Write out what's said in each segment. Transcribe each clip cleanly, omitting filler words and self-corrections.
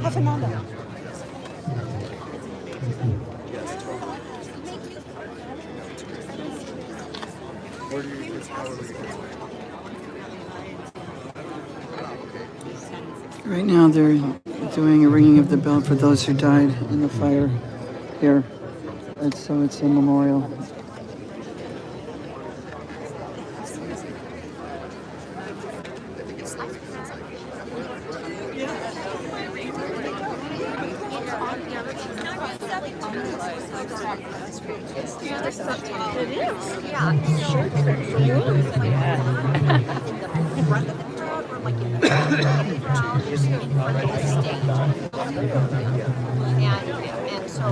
Right now they're doing a ringing of the bell for those who died in the fire here. So it's a memorial. It is. Yeah. Sure. And so,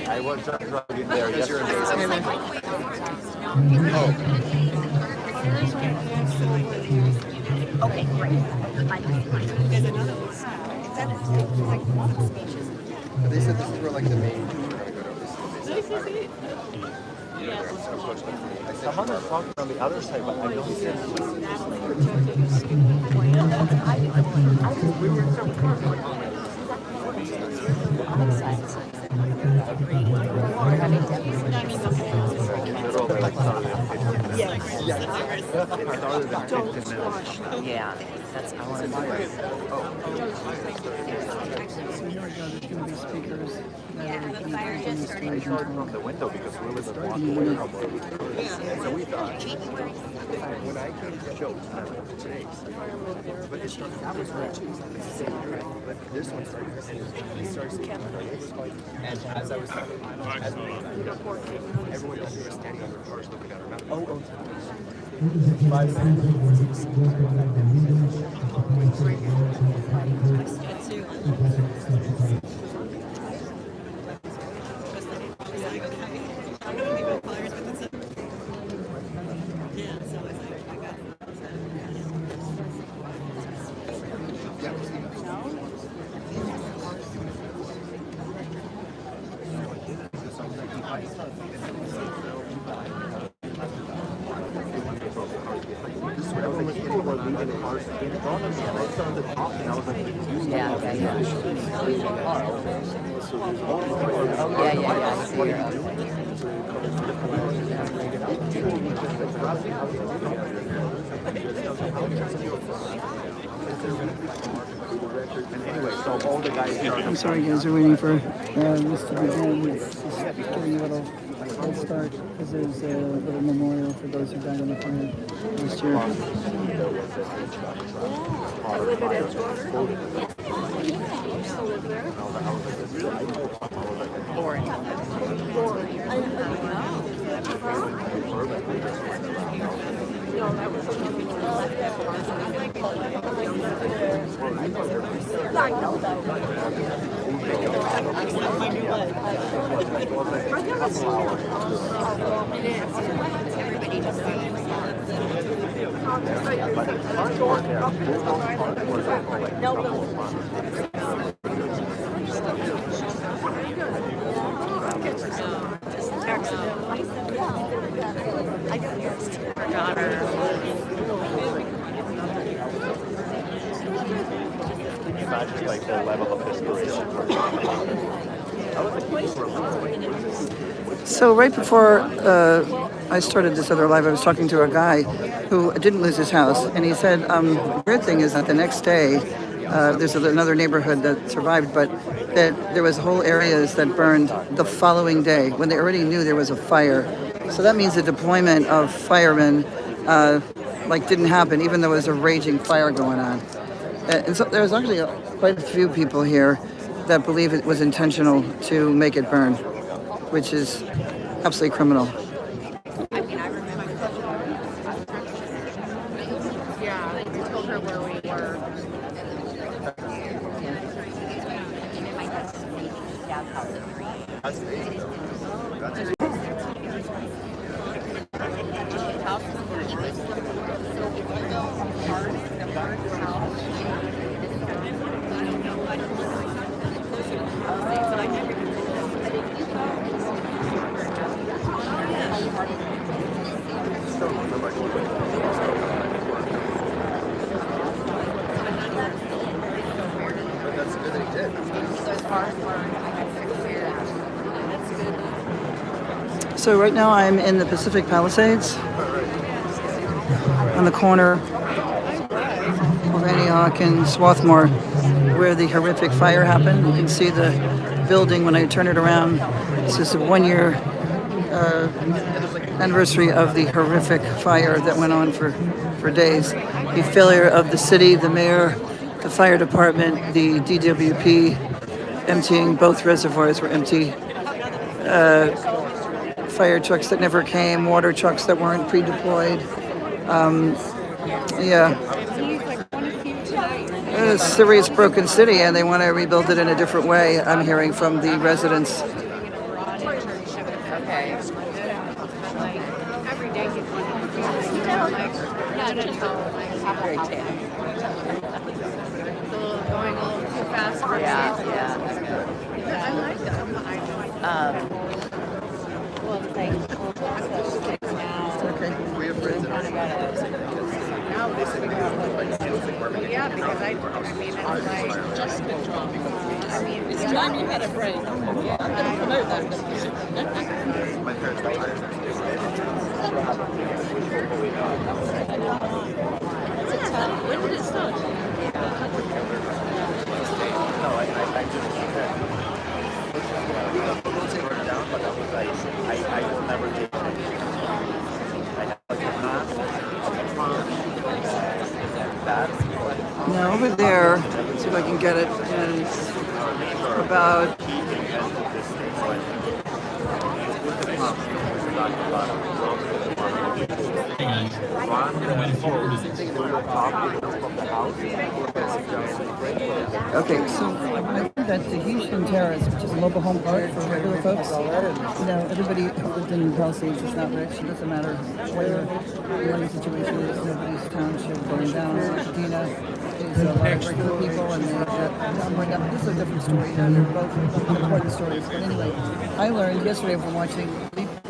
I was just driving there yesterday. Okay, great. They said this is where like the main. Someone was talking on the other side, but I don't see Yeah, that's our So here we go. There's going to be speakers that are going to be in the stage from the window because we live in So we thought when I came to show today, but it started, that was right too. But this one started. It starts. And as I was talking, everyone else was standing on their cars looking at her mouth. Oh. 5 minutes. I'm sorry, guys. We're waiting for this to begin. It's just getting a little head start because there's a little memorial for those who died in the fire last year. I live at Edgewater. I used to live there. boring. No, that was another one. I know that. Everybody just her daughter. Can you imagine like the level of desperation? So right before I started this other live, I was talking to a guy who didn't lose his house, and he said, the weird thing is that the next day, there's another neighborhood that survived, but that there was whole areas that burned the following day when they already knew there was a fire. So that means the deployment of firemen didn't happen, even though there was a raging fire going on. And so there's actually quite a few people here that believe it was intentional to make it burn, which is absolutely criminal. I mean, I remember. Yeah, I told her where we were. And in my dad's house at 3. So right now I'm in the Pacific Palisades on the corner of Antioch and Swarthmore, where the horrific fire happened. You can see the building when I turn it around. This is a 1 year anniversary of the horrific fire that went on for days. The failure of the city, the mayor, the fire department, the DWP emptying both reservoirs were empty. Fire trucks that never came, water trucks that weren't pre-deployed. A serious broken city, and they want to rebuild it in a different way. I'm hearing from the residents. Going a little too fast for me. I like them. Well, it's like Okay. yeah, because I mean, it's like just it's time you had a break. Yeah, I'm gonna promote that. When did it start? Now over there, let's see if I can get it, is about okay, so I think that Tahitian Terrace, which is a mobile home park for regular folks, everybody who lived in Palisades is not rich. It doesn't matter what your money situation is. Nobody's township going down. Pasadena is a lot of regular people, and this is a different story. They're both important stories. But anyway, I learned yesterday from watching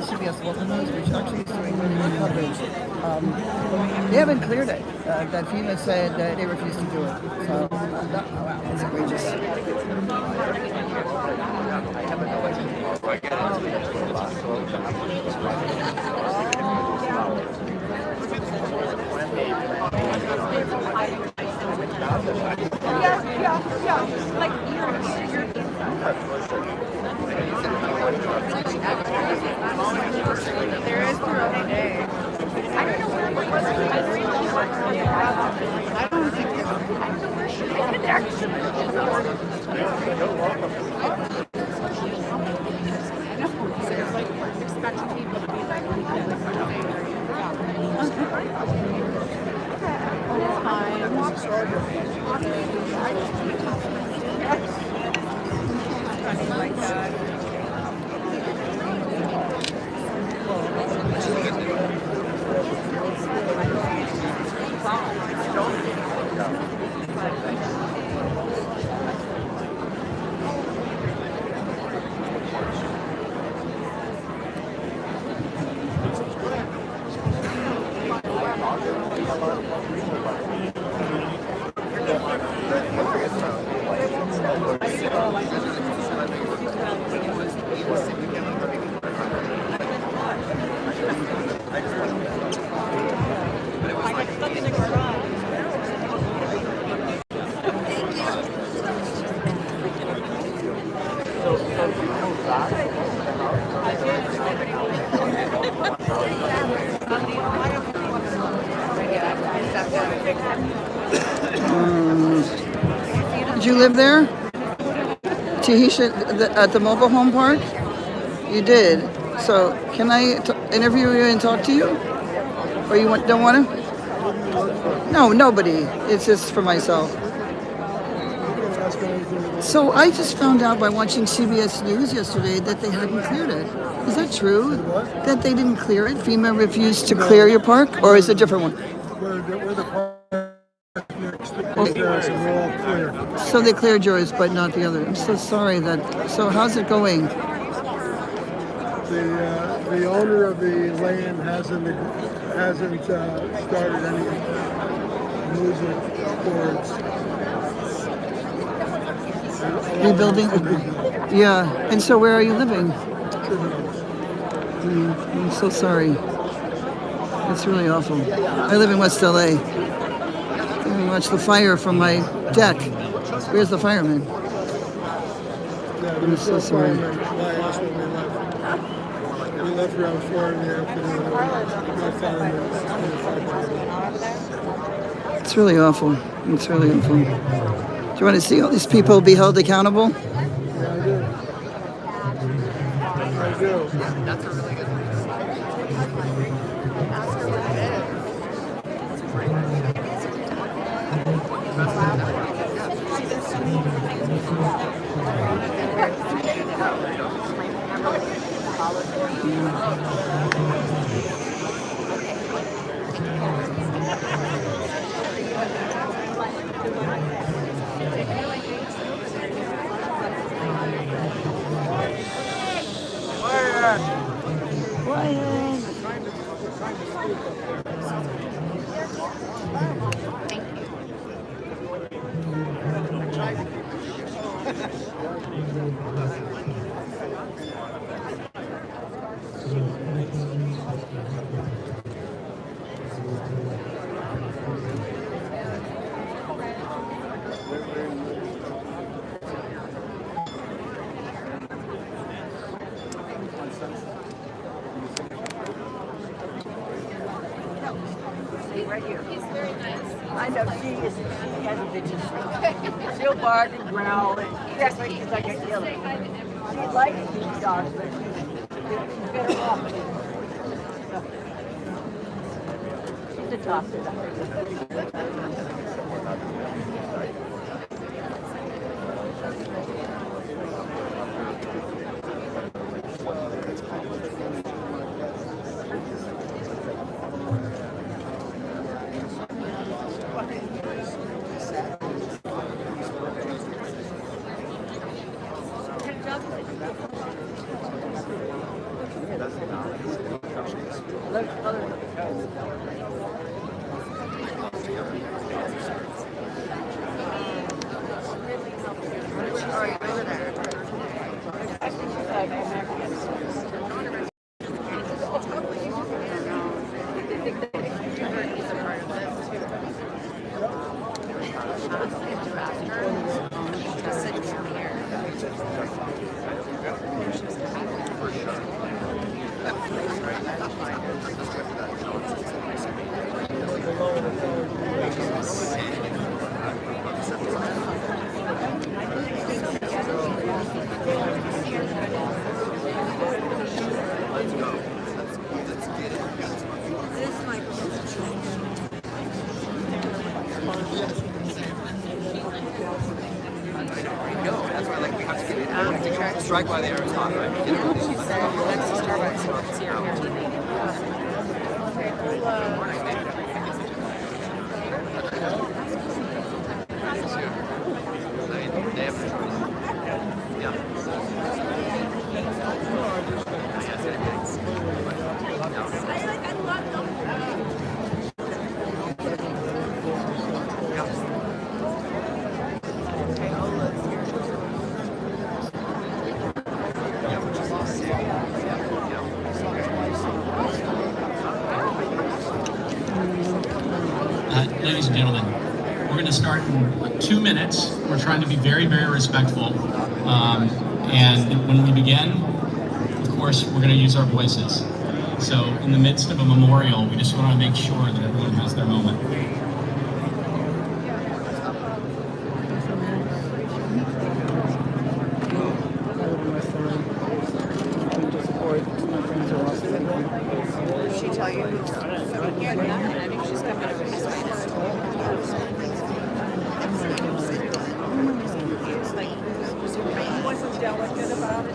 CBS Local News, which actually is doing really good coverage. They haven't cleared it. That FEMA said that they refused to do it. So, wow, it's outrageous. There is throughout the day. I don't know where it was. I don't think it's a connection. There's like expecting people to be like, like that. Did you live there? Tahitian, at the mobile home park? You did. So can I interview you and talk to you? Or you don't want to? No, nobody. It's just for myself. So I just found out by watching CBS News yesterday that they hadn't cleared it. Is that true? That they didn't clear it? FEMA refused to clear your park? Or is it a different one? Where the park next to us, and we're all clear. So they cleared yours, but not the other. I'm so sorry that. So how's it going? The owner of the land hasn't started any movement towards Rebuilding? Yeah. And so where are you living? I'm so sorry. It's really awful. I live in West LA. I watch the fire from my deck. Where's the fireman? Yeah, I'm so sorry. By us when we left. We left around 4 in the afternoon. No firemen. It's really awful. It's really awful. Do you want to see all these people be held accountable? Yeah, I do. I know she is. She has a bitch. She'll bark and growl, and that's why she's like a killer. She likes these dogs, but she's better off. She's a tough. Strike while the air is hot, right? She said, Alexis Starbucks, it's your hair. They have Ladies and gentlemen, we're going to start in 2 minutes. We're trying to be very, very respectful. And when we begin, of course, we're going to use our voices. So in the midst of a memorial, we just want to make sure that everyone has their moment. Did she tell you? Yeah, nothing. I think she's coming over to Spain. He wasn't delicate about it.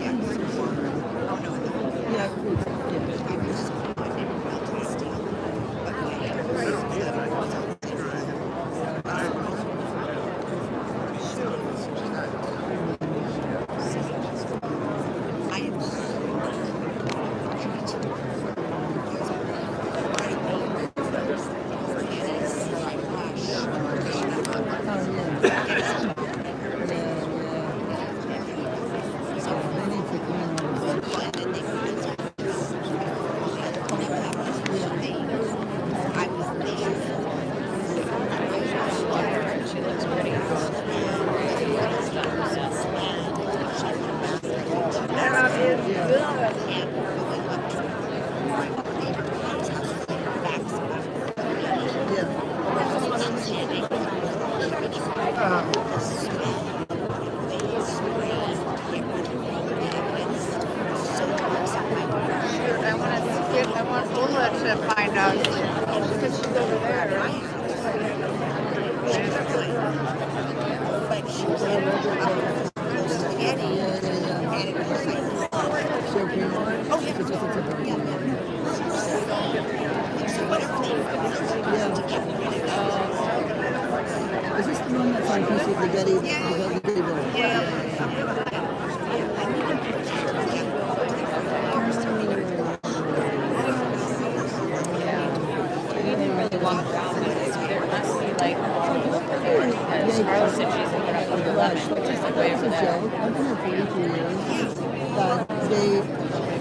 to find out. Because she's over there. Is this the one that's on PC Spaghetti? Scarlett said she's in up with 11, which is like way over there. I've been here 43 years. But they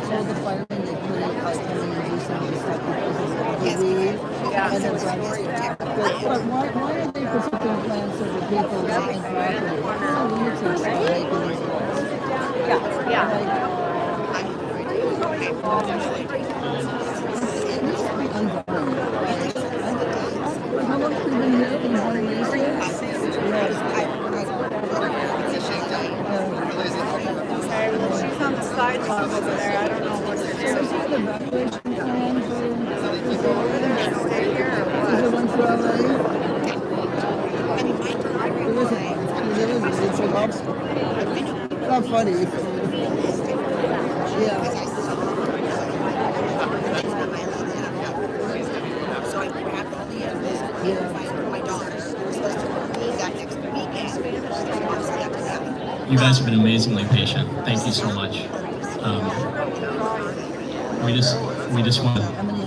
told the firemen they couldn't come in and do some of the stuff because of the weed and the drugs. But why are they protecting the plants of the people and property? How lunatics are making these laws? Yeah. It needs to be undone, right? How long have you been here? Been born and raised here? She's on the sidewalk over there. I don't know what they're doing. Is there an evacuation plan for people over there? Stay here or Is what? there one for LA? There isn't one. There isn't. It's a lobster. Not funny. Yeah. So I grabbed all the animals and my daughters. We're supposed to be that next weekend. You guys have been amazingly patient. Thank you so much. We just want to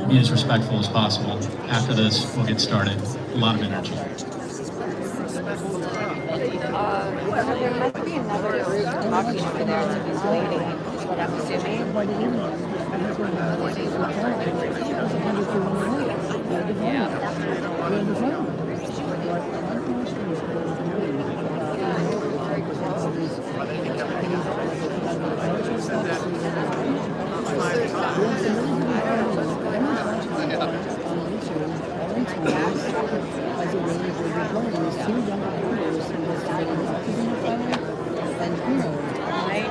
be as respectful as possible. After this, we'll get started. A lot of energy. There must be another talking over there to this lady, is what I'm assuming.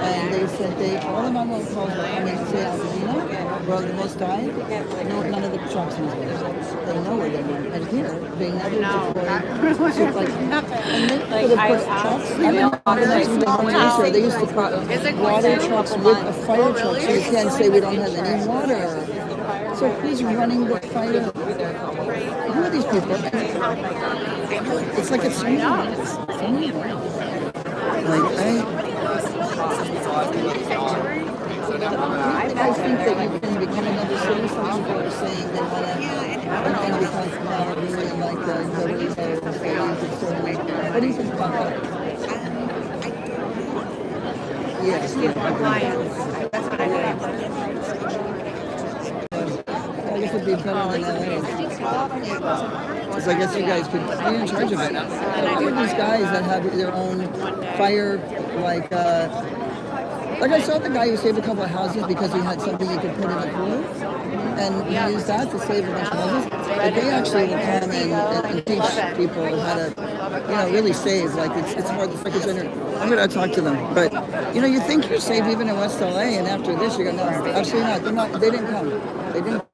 And they said all of our locals were coming to Altadena, where the most died. No, none of the trucks in there. They know where they went. And here, they never deployed. So like, and they could have put trucks. They used to put water trucks with a fire truck, so you can't say we don't have any water. So who's running the fire? Who are these people? It's like it's me. I think that you can become another citizen. Some people are saying they want to become really like the what do you think about that? Yes. That's what I think. I guess it'd be better than LA. Because I guess you guys could be in charge of it. Look at these guys that have their own fire, like I saw the guy who saved a couple of houses because he had something he could put in the pool, and he used that to save a bunch of houses. But they actually will come and teach people how to, really save. Like it's more like a general. I'm gonna talk to them, but you think you're safe even in West LA, and after this you go, no, absolutely not. They're not. They didn't come. They didn't.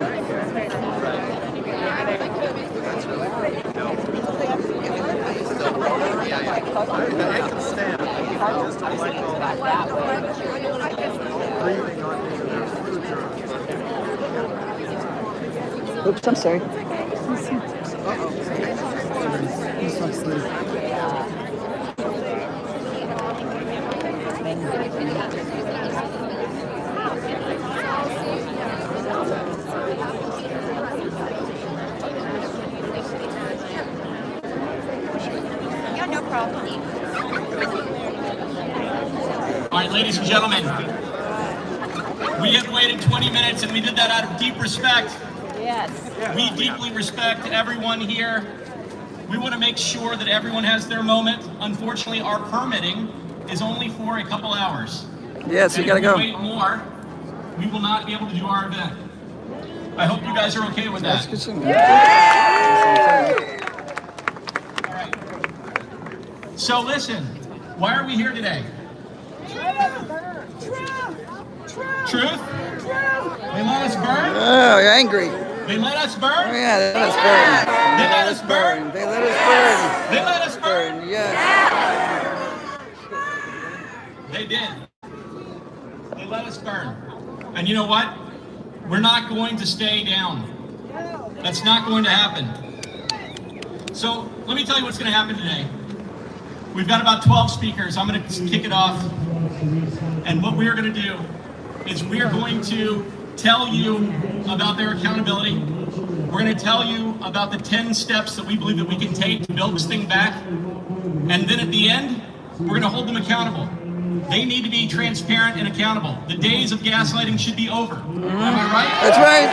Oops, I'm sorry. Yeah, no problem. All right, ladies and gentlemen, we have waited 20 minutes and we did that out of deep respect. Yes. We deeply respect everyone here. We want to make sure that everyone has their moment. Unfortunately, our permitting is only for a couple hours. Yes, you gotta go. If we wait more, we will not be able to do our event. I hope you guys are okay with that. All right. So listen, why are we here today? Truth? They want us burned? Oh, you're angry. They let us Oh burn. yeah, they let us burn. They let us burn. They let us burn. They let us burn. Burn. Yes. They did. They let us burn. And you know what? We're not going to stay down. That's not going to happen. So let me tell you what's going to happen today. We've got about 12 speakers. I'm going to kick it off. And what we are going to do is we are going to tell you about their accountability. We're going to tell you about the 10 steps that we believe that we can take to build this thing back. And then at the end, we're going to hold them accountable. They need to be transparent and accountable. The days of gaslighting should be over. Am I right? That's right.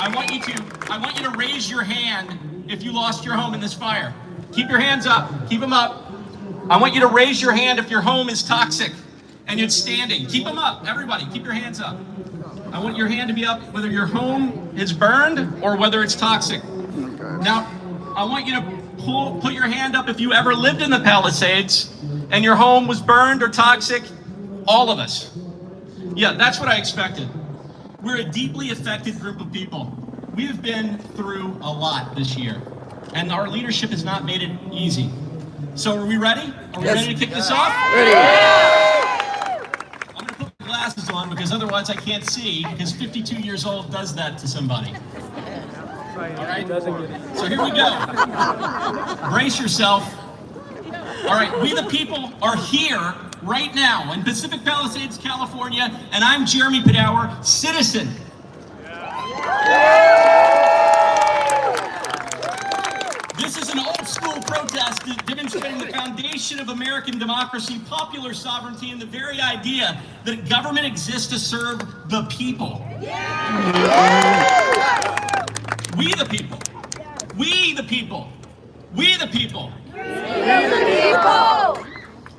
I want you to raise your hand if you lost your home in this fire. Keep your hands up. Keep them up. I want you to raise your hand if your home is toxic and it's standing. Keep them up. Everybody, keep your hands up. I want your hand to be up whether your home is burned or whether it's toxic. Now, I want you to put your hand up if you ever lived in the Palisades and your home was burned or toxic. All of us. Yeah, that's what I expected. We're a deeply affected group of people. We have been through a lot this year, and our leadership has not made it easy. So are we ready? Are we ready to kick this off? Ready. I'm going to put my glasses on because otherwise I can't see, because 52 years old does that to somebody. All right? So here we go. Brace yourself. All right, we the people are here right now in Pacific Palisades, California, and I'm Jeremy Padower, citizen. This is an old school protest demonstrating the foundation of American democracy, popular sovereignty, and the very idea that government exists to serve the people. We the people. We the people. We the people.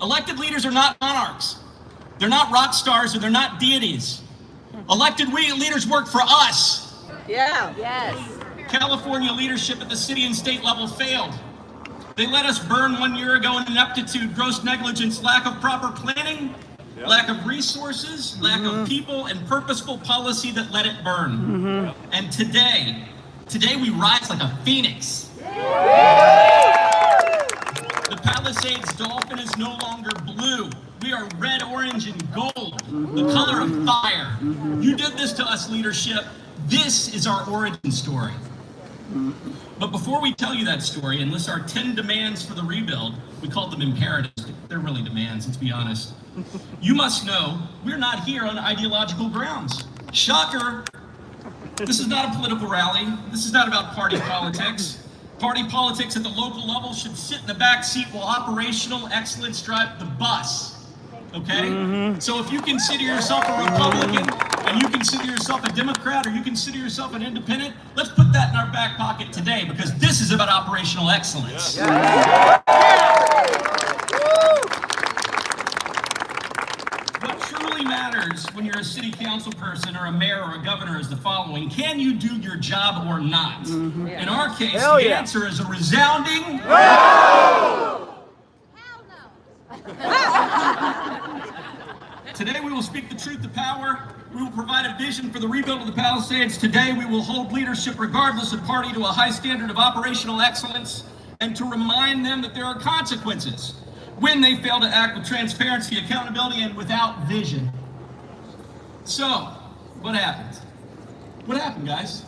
Elected leaders are not monarchs. They're not rock stars, or they're not deities. Elected leaders work for us. Yeah. Yes. California leadership at the city and state level failed. They let us burn 1 year ago in ineptitude, gross negligence, lack of proper planning, lack of resources, lack of people, and purposeful policy that let it burn. And today we rise like a phoenix. The Palisades dolphin is no longer blue. We are red, orange, and gold, the color of fire. You did this to us, leadership. This is our origin story. But before we tell you that story and list our 10 demands for the rebuild, we called them imperatives. They're really demands, let's be honest. You must know we're not here on ideological grounds. Shocker. This is not a political rally. This is not about party politics. Party politics at the local level should sit in the back seat while operational excellence drive the bus. Okay? So if you consider yourself a Republican, and you consider yourself a Democrat, or you consider yourself an independent, let's put that in our back pocket today, because this is about operational excellence. What truly matters when you're a city council person or a mayor or a governor is the following: can you do your job or not? In our case, the answer is a resounding no! Today we will speak the truth to power. We will provide a vision for the rebuild of the Palisades. Today we will hold leadership, regardless of party, to a high standard of operational excellence, and to remind them that there are consequences when they fail to act with transparency, accountability, and without vision. So, what happened? What happened, guys?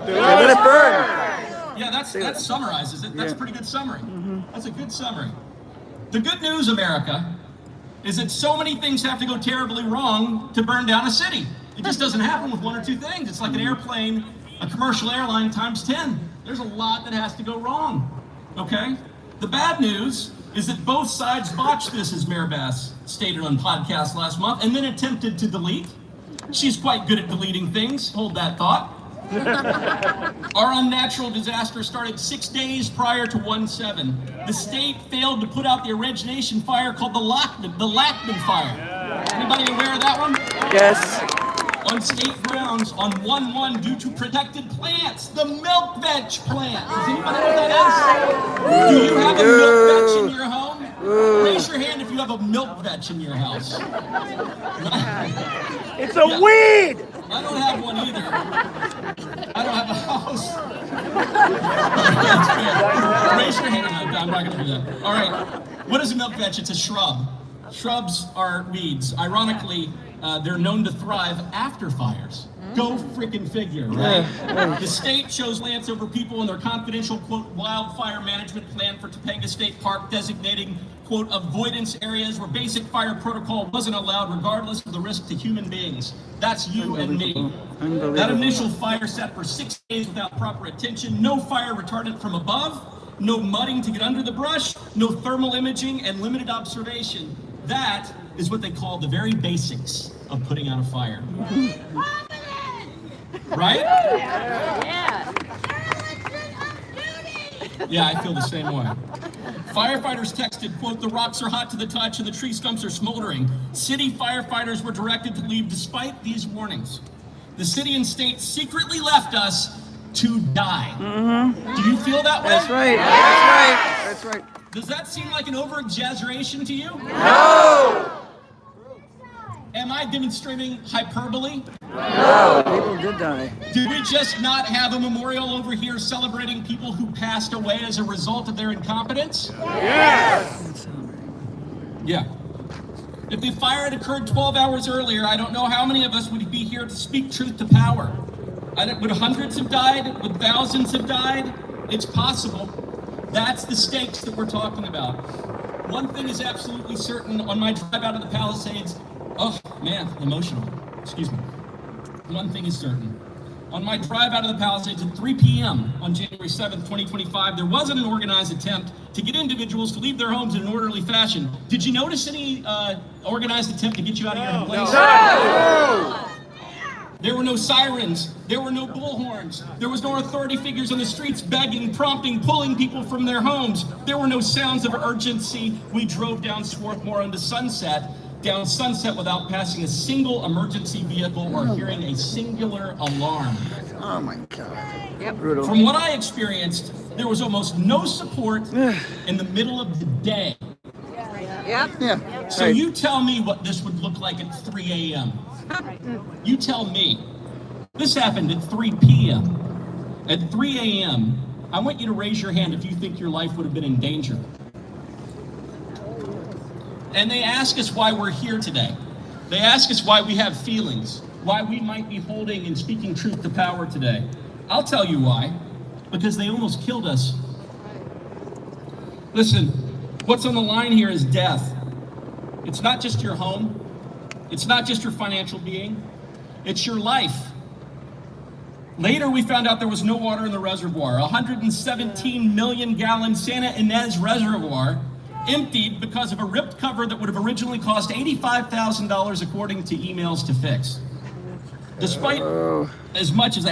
Let it burn. Yeah, that summarizes it. That's a pretty good summary. That's a good summary. The good news, America, is that so many things have to go terribly wrong to burn down a city. It just doesn't happen with one or two things. It's like an airplane, a commercial airline times 10. There's a lot that has to go wrong, okay? The bad news is that both sides botched this, as Mayor Bass stated on podcast last month, and then attempted to delete. She's quite good at deleting things, hold that thought. Our unnatural disaster started 6 days prior to 1/7. The state failed to put out the origination fire called the Lackman fire. Anybody aware of that one? Yes. On state grounds on 1/1 due to protected plants, the milk veg plant. Does anybody know what that is? Do you have a milk veg in your home? Raise your hand if you have a milk vetch in your house. It's a weed! I don't have one either. I don't have a house. That's good. Raise your hand. No, I'm not going to do that. All right. What is a milk vetch? It's a shrub. Shrubs are weeds. Ironically, they're known to thrive after fires. Go freaking figure, right? The state chose lands over people in their confidential, quote, wildfire management plan for Topanga State Park, designating, quote, avoidance areas where basic fire protocol wasn't allowed regardless of the risk to human beings. That's you and me. That initial fire set for 6 days without proper attention, no fire retardant from above, no mudding to get under the brush, no thermal imaging, and limited observation. That is what they call the very basics of putting out a fire. Right? Yeah. Yeah, I feel the same way. Firefighters texted, quote, the rocks are hot to the touch and the tree stumps are smoldering. City firefighters were directed to leave despite these warnings. The city and state secretly left us to die. Do you feel that way? That's right. That's right. That's right. Does that seem like an over-exaggeration to you? No! Am I demonstrating hyperbole? No. People did die. Did we just not have a memorial over here celebrating people who passed away as a result of their incompetence? Yes. Yeah. If the fire had occurred 12 hours earlier, I don't know how many of us would be here to speak truth to power. Would hundreds have died? Would thousands have died? It's possible. That's the stakes that we're talking about. One thing is absolutely certain. On my drive out of the Palisades, oh man, emotional. Excuse me. One thing is certain. On my drive out of the Palisades at 3 p.m. on January 7th, 2025, there wasn't an organized attempt to get individuals to leave their homes in an orderly fashion. Did you notice any organized attempt to get you out of your place? No. There were no sirens. There were no bullhorns. There was no authority figures on the streets begging, prompting, pulling people from their homes. There were no sounds of urgency. We drove down Swarthmore into down Sunset without passing a single emergency vehicle or hearing a singular alarm. Oh my God. Yep. Brutal. From what I experienced, there was almost no support in the middle of the day. Yep. Yeah. So Right. you tell me what this would look like at 3 a.m. You tell me. This happened at 3 p.m. At 3 a.m., I want you to raise your hand if you think your life would have been in danger. And they ask us why we're here today. They ask us why we have feelings, why we might be holding and speaking truth to power today. I'll tell you why. Because they almost killed us. Listen, what's on the line here is death. It's not just your home. It's not just your financial being. It's your life. Later, we found out there was no water in the reservoir. 117 million gallon Santa Ynez Reservoir emptied because of a ripped cover that would have originally cost $85,000 according to emails to fix. Despite as much as as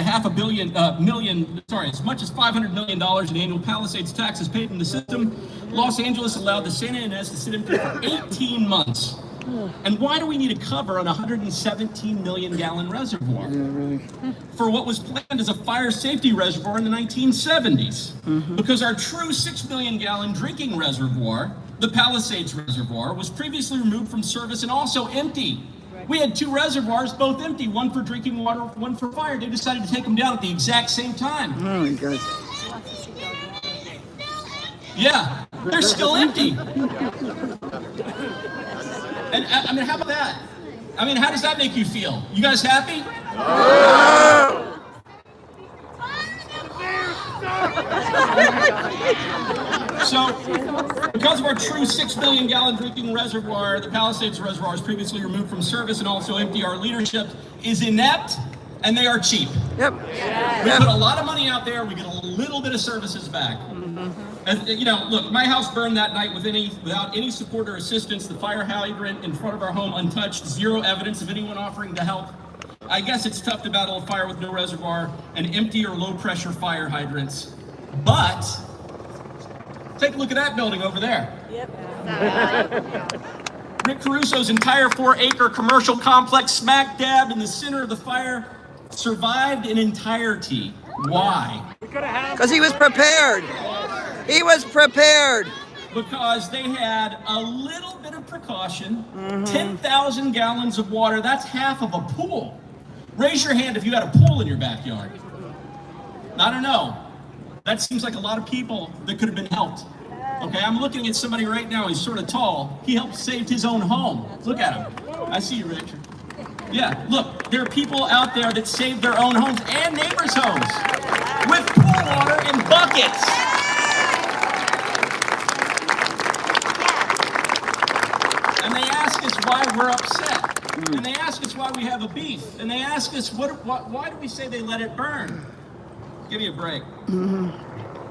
much as $500 million in annual Palisades taxes paid in the system, Los Angeles allowed the Santa Ynez to sit empty for 18 months. And why do we need a cover on a 117 million gallon reservoir? Yeah, really. For what was planned as a fire safety reservoir in the 1970s. Because our true 6 million gallon drinking reservoir, the Palisades Reservoir, was previously removed from service and also empty. We had two reservoirs, both empty, one for drinking water, one for fire. They decided to take them down at the exact same time. Oh my God. Yeah, they're still empty. And I mean, how about that? I mean, how does that make you feel? You guys happy? So, because of our true 6 million gallon drinking reservoir, the Palisades Reservoir was previously removed from service and also empty. Our leadership is inept and they are cheap. Yep. We put a lot of money out there, we get a little bit of services back. And, you know, look, my house burned that night without any support or assistance. The fire hydrant in front of our home untouched, zero evidence of anyone offering to help. I guess it's tough to battle a fire with no reservoir and empty or low pressure fire hydrants. But take a look at that building over there. Rick Caruso's entire 4-acre commercial complex, smack dab in the center of the fire, survived in entirety. Why? Because he was prepared. He was prepared. because they had a little bit of precaution. 10,000 gallons of water, that's half of a pool. Raise your hand if you had a pool in your backyard. I don't know. That seems like a lot of people that could have been helped. Okay, I'm looking at somebody right now, he's sort of tall. He helped save his own home. Look at him. I see you, Richard. Yeah, look, there are people out there that saved their own homes and neighbors' homes with pool water in buckets. And they ask us why we're upset. And they ask us why we have a beef. And they ask us, why do we say they let it burn? Give me a break.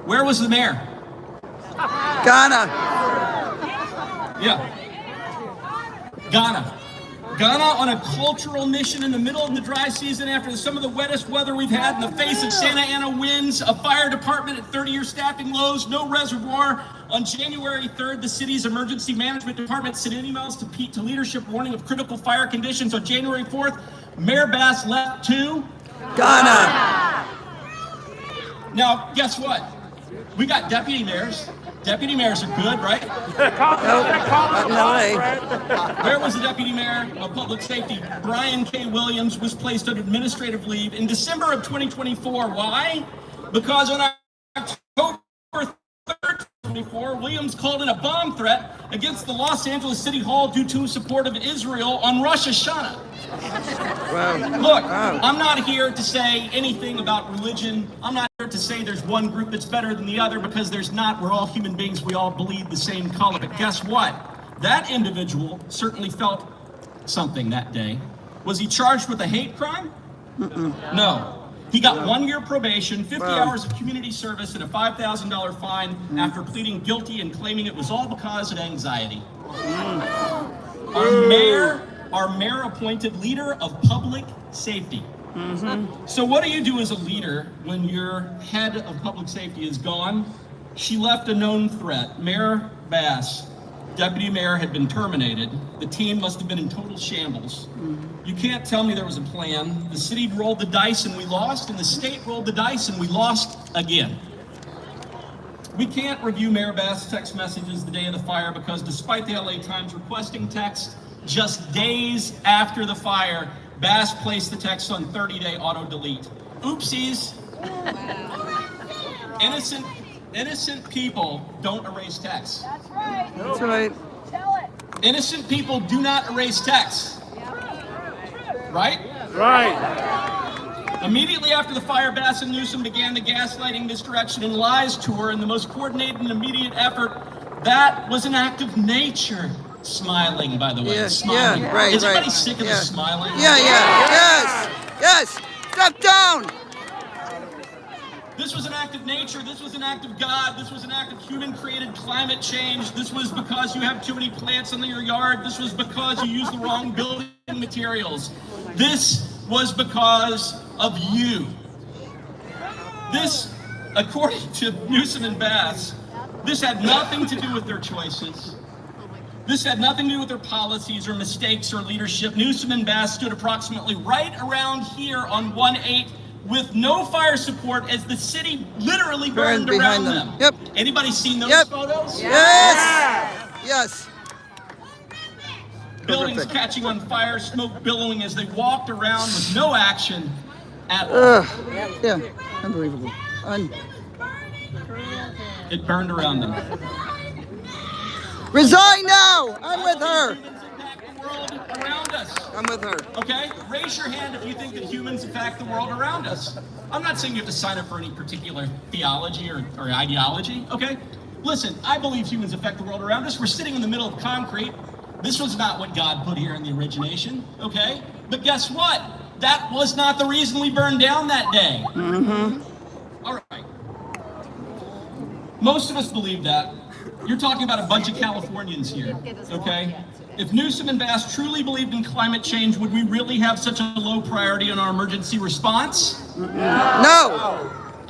Where was the mayor? Ghana. Yeah. Ghana. Ghana on a cultural mission in the middle of the dry season after some of the wettest weather we've had in the face of Santa Ana winds, a fire department at 30-year staffing lows, no reservoir. On January 3rd, the city's emergency management department sent emails to leadership warning of critical fire conditions. On January 4th, Mayor Bass left to Ghana. Now, guess what? We got deputy mayors. Deputy mayors are good, right? Nope. No way. Where was the deputy mayor of public safety? Brian K. Williams was placed on administrative leave in December of 2024. Why? Because on October 3rd, 2024, Williams called in a bomb threat against the Los Angeles City Hall due to support of Israel on Rosh Hashanah. Wow. Look, I'm not here to say anything about religion. I'm not here to say there's one group that's better than the other, because there's not. We're all human beings. We all bleed the same color. But guess what? That individual certainly felt something that day. Was he charged with a hate crime? No. He got 1 year probation, 50 hours of community service, and a $5,000 fine after pleading guilty and claiming it was all because of anxiety. Our mayor appointed leader of public safety. So what do you do as a leader when your head of public safety is gone? She left a known threat. Mayor Bass, deputy mayor, had been terminated. The team must have been in total shambles. You can't tell me there was a plan. The city rolled the dice and we lost, and the state rolled the dice and we lost again. We can't review Mayor Bass' text messages the day of the fire, because despite the LA Times requesting text just days after the fire, Bass placed the text on 30-day auto-delete. Oopsies. Innocent people don't erase texts. That's right. That's right. Tell it. Innocent people do not erase texts. Right? Right. Immediately after the fire, Bass and Newsom began the gaslighting, misdirection, and lies tour in the most coordinated and immediate effort. That was an act of nature. Smiling, by the way. Smiling. Yeah, right, Is anybody right. sick of the smiling? Yeah. Yes. Step down. This was an act of nature. This was an act of God. This was an act of human-created climate change. This was because you have too many plants in your yard. This was because you used the wrong building materials. This was because of you. This, according to Newsom and Bass, this had nothing to do with their choices. This had nothing to do with their policies or mistakes or leadership. Newsom and Bass stood approximately right around here on 1/8 with no fire support as the city literally burned around them. Yep. Anybody seen those photos? Yes. Buildings catching on fire, smoke billowing as they walked around with no action at all. Yeah. Unbelievable. It burned around them. Resign now. I'm with her. Humans impact the world around us. I'm with her. Okay? Raise your hand if you think that humans affect the world around us. I'm not saying you have to sign up for any particular theology or ideology, okay? Listen, I believe humans affect the world around us. We're sitting in the middle of concrete. This was not what God put here in the origination, okay? But guess what? That was not the reason we burned down that day. All right. Most of us believe that. You're talking about a bunch of Californians here, okay? If Newsom and Bass truly believed in climate change, would we really have such a low priority on our emergency response? No.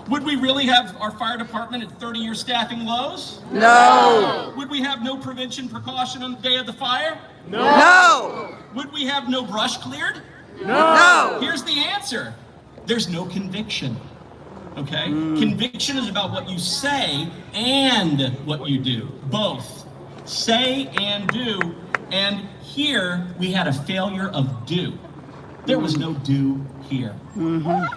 Would we really have our fire department at 30-year staffing lows? No. Would we have no prevention precaution on the day of the fire? No. Would we have no brush cleared? No. Here's the answer. There's no conviction. okay? Conviction is about what you say and what you do, both. Say and do, and here we had a failure of do. There was no do here.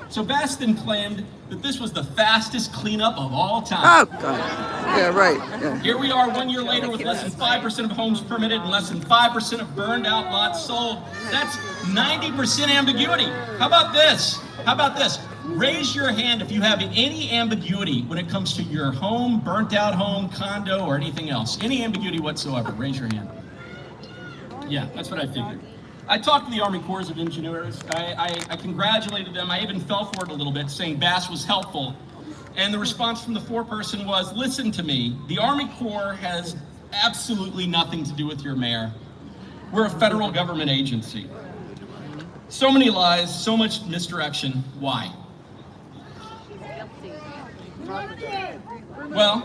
So Baston claimed that this was the fastest cleanup of all time. Oh, God. Yeah, right. Yeah. Here we are 1 year later with less than 5% of homes permitted and less than 5% of burned out lots sold. That's 90% ambiguity. How about this? How about this? Raise your hand if you have any ambiguity when it comes to your home, burnt out home, condo, or anything else. Any ambiguity whatsoever, raise your hand. Yeah, that's what I figured. I talked to the Army Corps of Engineers. I congratulated them. I even fell for it a little bit, saying Bass was helpful. And the response from the foreperson was, listen to me, the Army Corps has absolutely nothing to do with your mayor. We're a federal government agency. So many lies, so much misdirection. Why? Well,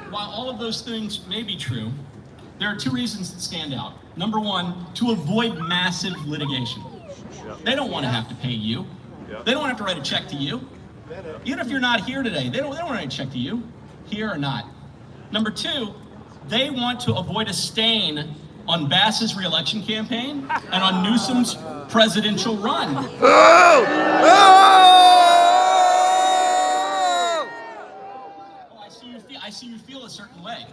while all of those things may be true, there are two reasons that stand out. Number one, to avoid massive litigation. They don't want to have to pay you. They don't have to write a check to you. Even if you're not here today, they don't want to write a check to you, here or not. Number two, they want to avoid a stain on Bass's reelection campaign and on Newsom's presidential run. Oh! I see you feel a certain way.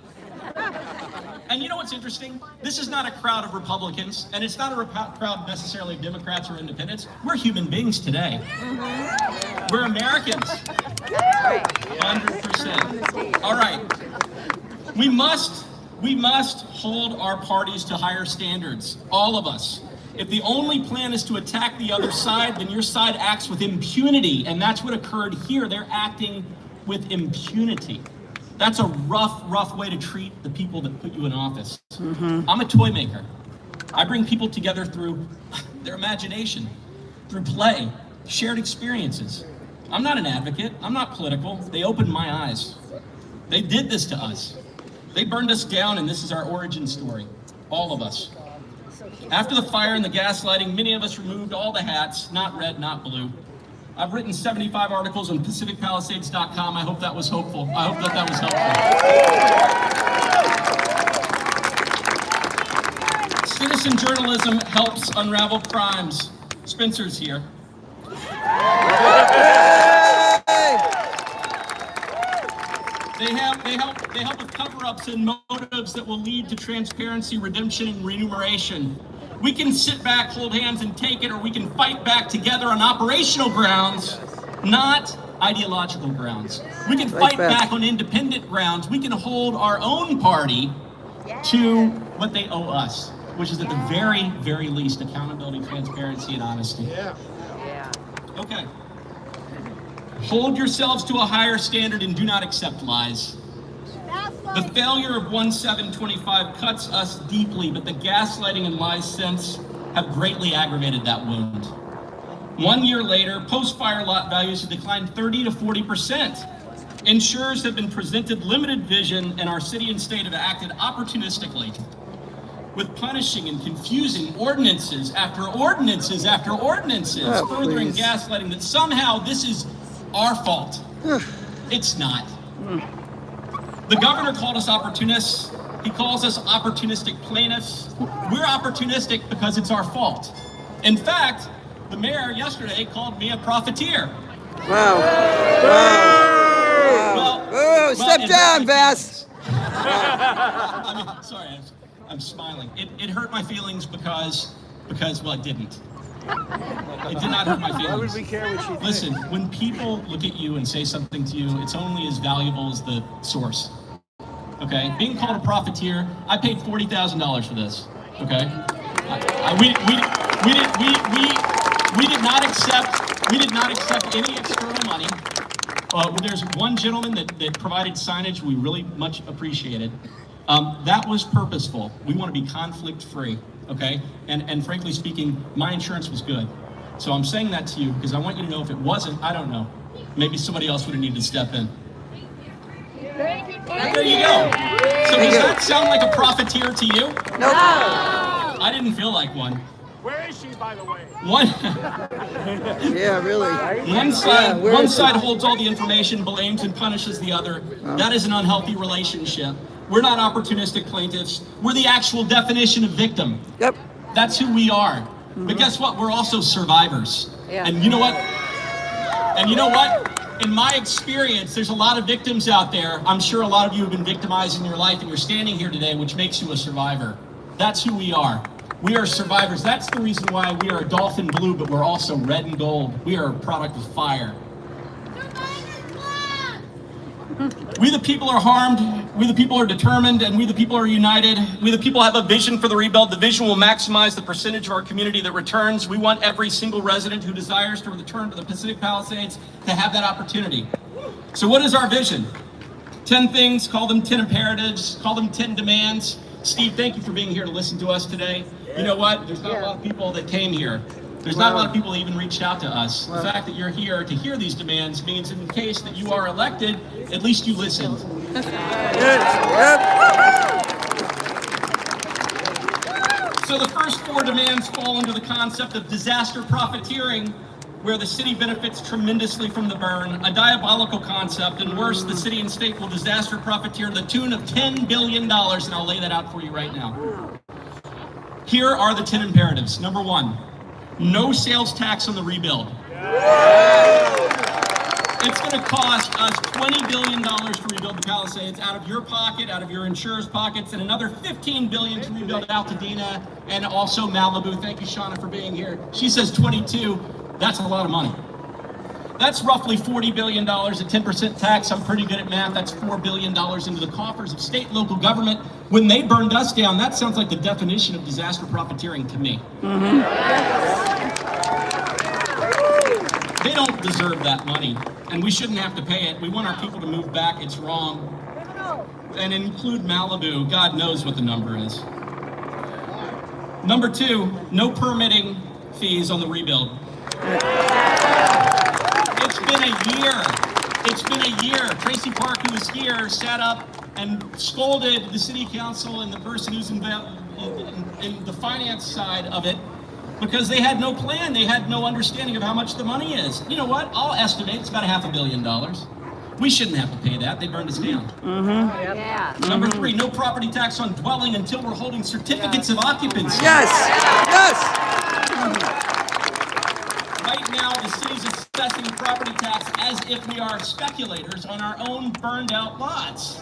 And you know what's interesting? This is not a crowd of Republicans, and it's not a crowd necessarily of Democrats or independents. We're human beings today. We're Americans. 100%. All right. We must hold our parties to higher standards, all of us. If the only plan is to attack the other side, then your side acts with impunity, and that's what occurred here. They're acting with impunity. That's a rough way to treat the people that put you in office. I'm a toy maker. I bring people together through their imagination, through play, shared experiences. I'm not an advocate. I'm not political. They opened my eyes. They did this to us. They burned us down, and this is our origin story. All of us. After the fire and the gaslighting, many of us removed all the hats, not red, not blue. I've written 75 articles on PacificPalisades.com. I hope that was hopeful. I hope that was helpful. Citizen journalism helps unravel crimes. Spencer's here. They help with cover-ups and motives that will lead to transparency, redemption, and remuneration. We can sit back, hold hands, and take it, or we can fight back together on operational grounds, not ideological grounds. We can fight back on independent grounds. We can hold our own party to what they owe us, which is at the very, very least accountability, transparency, and honesty. Okay. Hold yourselves to a higher standard and do not accept lies. The failure of 1725 cuts us deeply, but the gaslighting and lies since have greatly aggravated that wound. 1 year later, post-fire lot values have declined 30 to 40%. Insurers have been presented limited vision, and our city and state have acted opportunistically with punishing and confusing ordinances after ordinances after ordinances, furthering gaslighting that somehow this is our fault. It's not. The governor called us opportunists. He calls us opportunistic plaintiffs. We're opportunistic because it's our fault. In fact, the mayor yesterday called me a profiteer. Wow. Well, step down, Bass. Sorry, I'm smiling. It hurt my feelings because well, it didn't. It did not hurt my feelings. Why would we care what you think? Listen, when people look at you and say something to you, it's only as valuable as the source. Okay? Being called a profiteer, I paid $40,000 for this. Okay? We did not accept any external money. There's one gentleman that provided signage we really much appreciated. That was purposeful. We want to be conflict-free. Okay, and frankly speaking, my insurance was good. So I'm saying that to you because I want you to know if it wasn't, I don't know. Maybe somebody else would have needed to step in. There you go. So does that sound like a profiteer to you? Nope. I didn't feel like one. Where is she, by the way? One, Yeah, really. one side holds all the information, blames and punishes the other. That is an unhealthy relationship. We're not opportunistic plaintiffs. We're the actual definition of victim. Yep. That's who we are. But guess what? We're also survivors. Yeah. And you know what? In my experience, there's a lot of victims out there. I'm sure a lot of you have been victimized in your life, and you're standing here today, which makes you a survivor. That's who we are. We are survivors. That's the reason why we are dolphin blue, but we're also red and gold. We are a product of fire. We the people are harmed, we the people are determined, and we the people are united. We the people have a vision for the rebuild. The vision will maximize the percentage of our community that returns. We want every single resident who desires to return to the Pacific Palisades to have that opportunity. So what is our vision? 10 things, call them 10 imperatives, call them 10 demands. Steve, thank you for being here to listen to us today. You know what? There's not a lot of people that came here. There's not a lot of people that even reached out to us. The fact that you're here to hear these demands means in case that you are elected, at least you listened. So the first 4 demands fall under the concept of disaster profiteering, where the city benefits tremendously from the burn, a diabolical concept, and worse, the city and state will disaster profiteer to the tune of $10 billion, and I'll lay that out for you right now. Here are the 10 imperatives. Number 1. No sales tax on the rebuild. It's going to cost us $20 billion to rebuild the Palisades out of your pocket, out of your insurers' pockets, and another $15 billion to rebuild Altadena and also Malibu. Thank you, Shauna, for being here. She says 22. That's a lot of money. That's roughly $40 billion at 10% tax. I'm pretty good at math. That's $4 billion into the coffers of state and local government. When they burned us down, that sounds like the definition of disaster profiteering to me. They don't deserve that money, and we shouldn't have to pay it. We want our people to move back. It's wrong. And include Malibu. God knows what the number is. Number 2, no permitting fees on the rebuild. It's been a year. It's been a year. Tracy Park, who was here, sat up and scolded the city council and the person who's involved in the finance side of it because they had no plan. They had no understanding of how much the money is. You know what? I'll estimate it's about $500 million. We shouldn't have to pay that. They burned us down. Yeah. Number 3, no property tax on dwelling until we're holding certificates of occupancy. Yes. Right now, the city's assessing property tax as if we are speculators on our own burned out lots.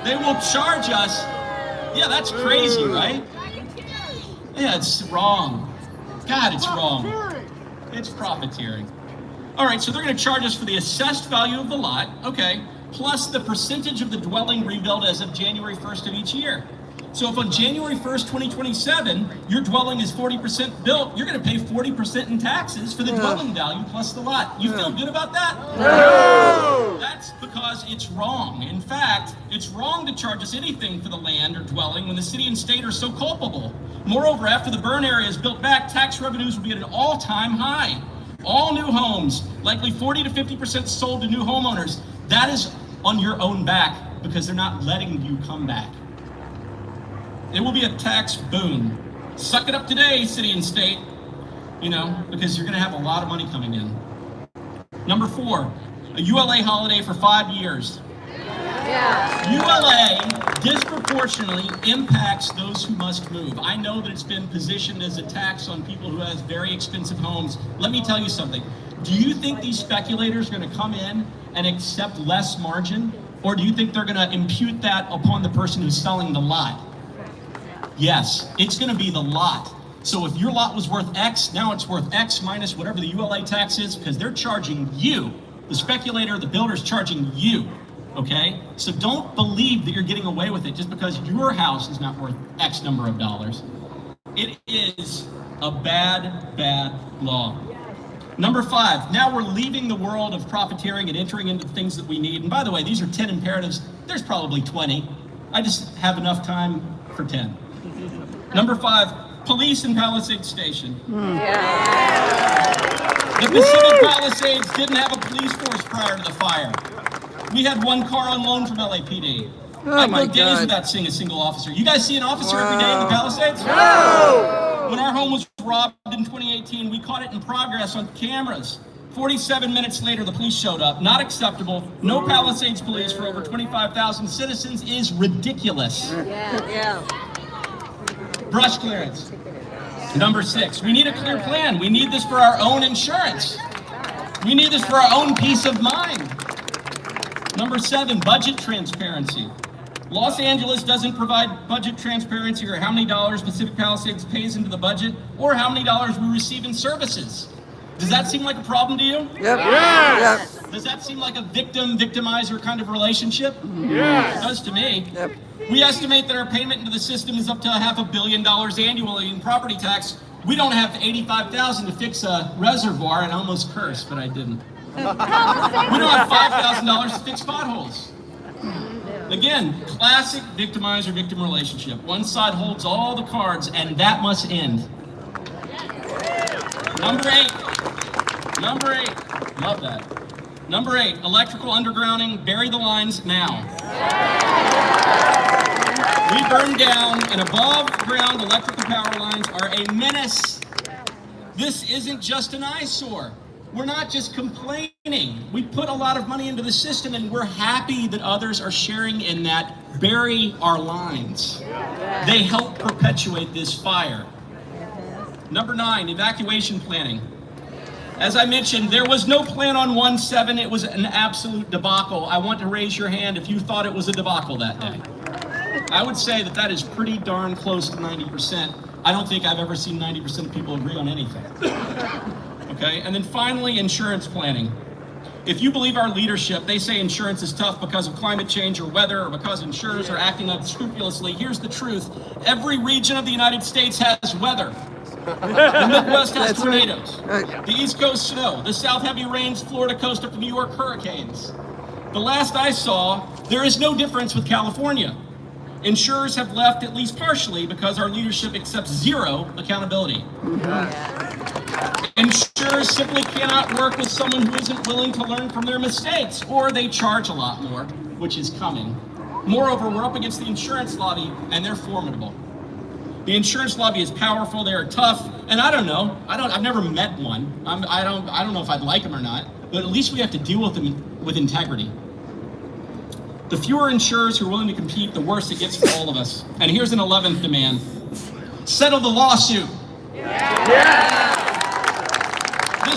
They will charge us. Yeah, that's crazy, right? Yeah, it's wrong. God, it's wrong. It's profiteering. All right, so they're going to charge us for the assessed value of the lot, okay, plus the percentage of the dwelling rebuild as of January 1st of each year. So if on January 1st, 2027, your dwelling is 40% built, you're going to pay 40% in taxes for the dwelling value plus the lot. You feel good about that? No! That's because it's wrong. In fact, it's wrong to charge us anything for the land or dwelling when the city and state are so culpable. Moreover, after the burn area is built back, tax revenues will be at an all-time high. All new homes, likely 40 to 50% sold to new homeowners. That is on your own back because they're not letting you come back. It will be a tax boom. Suck it up today, city and state, because you're going to have a lot of money coming in. Number 4, a ULA holiday for 5 years. Yeah. ULA disproportionately impacts those who must move. I know that it's been positioned as a tax on people who have very expensive homes. Let me tell you something. Do you think these speculators are going to come in and accept less margin? Or do you think they're going to impute that upon the person who's selling the lot? Yes, it's going to be the lot. So if your lot was worth X, now it's worth X minus whatever the ULA tax is because they're charging you. The speculator, the builder's charging you. Okay? So don't believe that you're getting away with it just because your house is not worth X number of dollars. It is a bad, bad law. Number 5, now we're leaving the world of profiteering and entering into things that we need. And by the way, these are 10 imperatives. There's probably 20. I just have enough time for 10. Number 5, police in Palisades Station. The Pacific Palisades didn't have a police force prior to the fire. We had 1 car on loan from LAPD. I go days without seeing a single officer. You guys see an officer every day in the Palisades? No! When our home was robbed in 2018, we caught it in progress on cameras. 47 minutes later, the police showed up. Not acceptable. No Palisades police for over 25,000 citizens is ridiculous. Brush clearance. Number 6, we need a clear plan. We need this for our own insurance. We need this for our own peace of mind. Number 7, budget transparency. Los Angeles doesn't provide budget transparency or how many dollars Pacific Palisades pays into the budget or how many dollars we receive in services. Does that seem like a problem to you? Yep. Yes. Does that seem like a victim-victimizer kind of relationship? Yes. It does to me. Yep. We estimate that our payment into the system is up to $500 million annually in property tax. We don't have $85,000 to fix a reservoir, and I almost cursed, but I didn't. We don't have $5,000 to fix potholes. Again, classic victimizer-victim relationship. One side holds all the cards, and that must end. Number 8. Love that. Number 8, electrical undergrounding. Bury the lines now. We burn down, and above-ground electrical power lines are a menace. This isn't just an eyesore. We're not just complaining. We put a lot of money into the system, and we're happy that others are sharing in that. Bury our lines. They help perpetuate this fire. Number 9, evacuation planning. As I mentioned, there was no plan on 1/7. It was an absolute debacle. I want to raise your hand if you thought it was a debacle that day. I would say that that is pretty darn close to 90%. I don't think I've ever seen 90% of people agree on anything. Okay, and then finally, insurance planning. If you believe our leadership, they say insurance is tough because of climate change or weather or because insurers are acting unscrupulously. Here's the truth. Every region of the United States has weather. The Midwest has tornadoes. Right. The East Coast snow. The South heavy rains, Florida coast up to New York hurricanes. The last I saw, there is no difference with California. Insurers have left at least partially because our leadership accepts zero accountability. Insurers simply cannot work with someone who isn't willing to learn from their mistakes, or they charge a lot more, which is coming. Moreover, we're up against the insurance lobby, and they're formidable. The insurance lobby is powerful, they are tough, and I don't know. I've never met one. I don't know if I'd like them or not, but at least we have to deal with them with integrity. The fewer insurers who are willing to compete, the worse it gets for all of us. And here's an 11th demand. Settle the lawsuit. This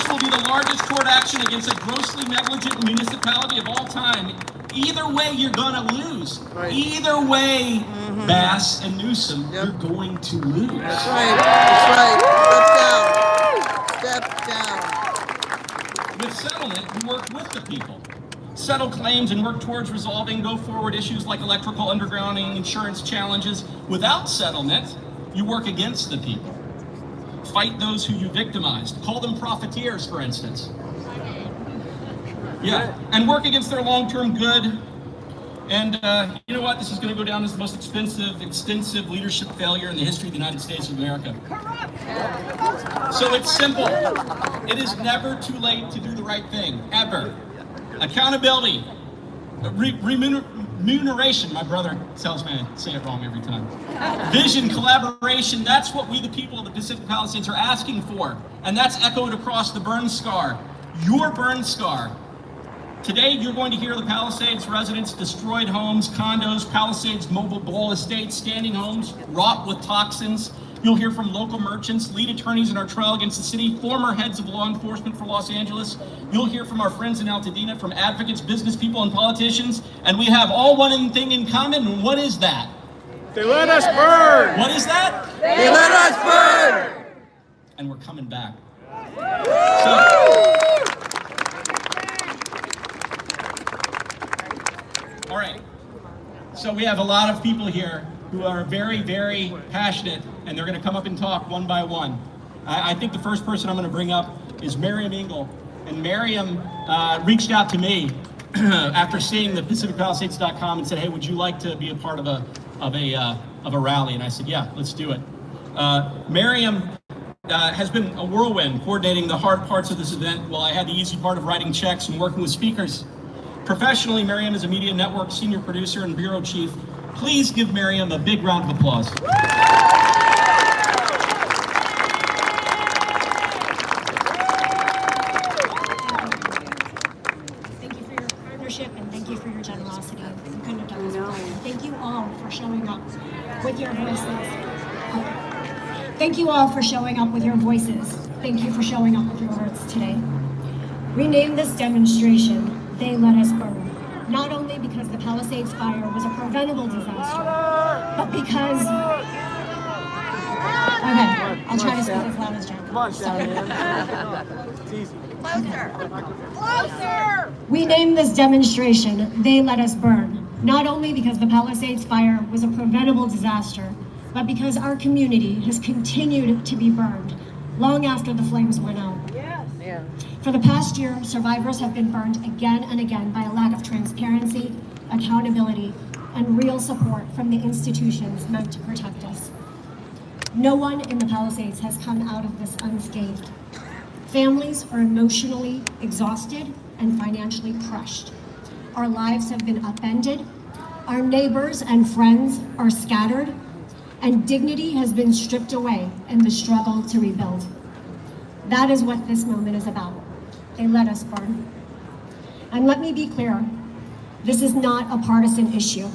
will be the largest court action against a grossly negligent municipality of all time. Either way, you're gonna lose. Right. Either way, Bass and Newsom, you're going to lose. That's right. Step down. With settlement, you work with the people. Settle claims and work towards resolving go-forward issues like electrical undergrounding, insurance challenges. Without settlement, you work against the people. Fight those who you victimized. Call them profiteers, for instance. Yeah, and work against their long-term good. And you know what? This is going to go down as the most extensive leadership failure in the history of the United States of America. So it's simple. It is never too late to do the right thing, ever. Accountability, remuneration. My brother tells me I say it wrong every time. Vision, collaboration. That's what we, the people of the Pacific Palisades, are asking for, and that's echoed across the burn scar. Your burn scar. Today, you're going to hear the Palisades residents' destroyed homes, condos, Palisades mobile bowl estates, standing homes, wrought with toxins. You'll hear from local merchants, lead attorneys in our trial against the city, former heads of law enforcement for Los Angeles. You'll hear from our friends in Altadena, from advocates, business people, and politicians. And we have all one thing in common, and what is that? They let us burn. What is that? They let us burn. And we're coming back. All right. So we have a lot of people here who are very, very passionate, and they're going to come up and talk one by one. I think the first person I'm going to bring up is Miriam Engel. And Miriam reached out to me after seeing the PacificPalisades.com and said, "Hey, would you like to be a part of a rally?" And I said, "Yeah, let's do it." Miriam has been a whirlwind coordinating the hard parts of this event while I had the easy part of writing checks and working with speakers. Professionally, Miriam is a media network senior producer and bureau chief. Please give Miriam a big round of applause. with your voices. Thank you all for showing up with your voices. Thank you for showing up with your hearts today. We named this demonstration, They Let Us Burn, not only because the Palisades fire was a preventable disaster, but because... Okay, I'll try to speak as loud as John. Come on, Shannon. Closer! We named this demonstration, They Let Us Burn, not only because the Palisades fire was a preventable disaster, but because our community has continued to be burned long after the flames went out. For the past year, survivors have been burned again and again by a lack of transparency, accountability, and real support from the institutions meant to protect us. No one in the Palisades has come out of this unscathed. Families are emotionally exhausted and financially crushed. Our lives have been upended, our neighbors and friends are scattered, and dignity has been stripped away in the struggle to rebuild. That is what this moment is about. They let us burn. And let me be clear, this is not a partisan issue.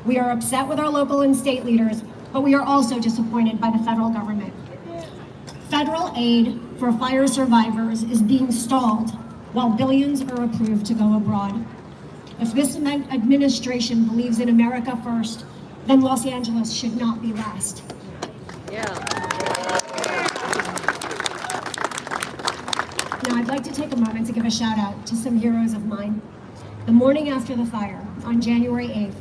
We are upset with our local and state leaders, but we are also disappointed by the federal government. Federal aid for fire survivors is being stalled while billions are approved to go abroad. If this administration believes in America first, then Los Angeles should not be last. Now, I'd like to take a moment to give a shout out to some heroes of mine. The morning after the fire, on January 8th,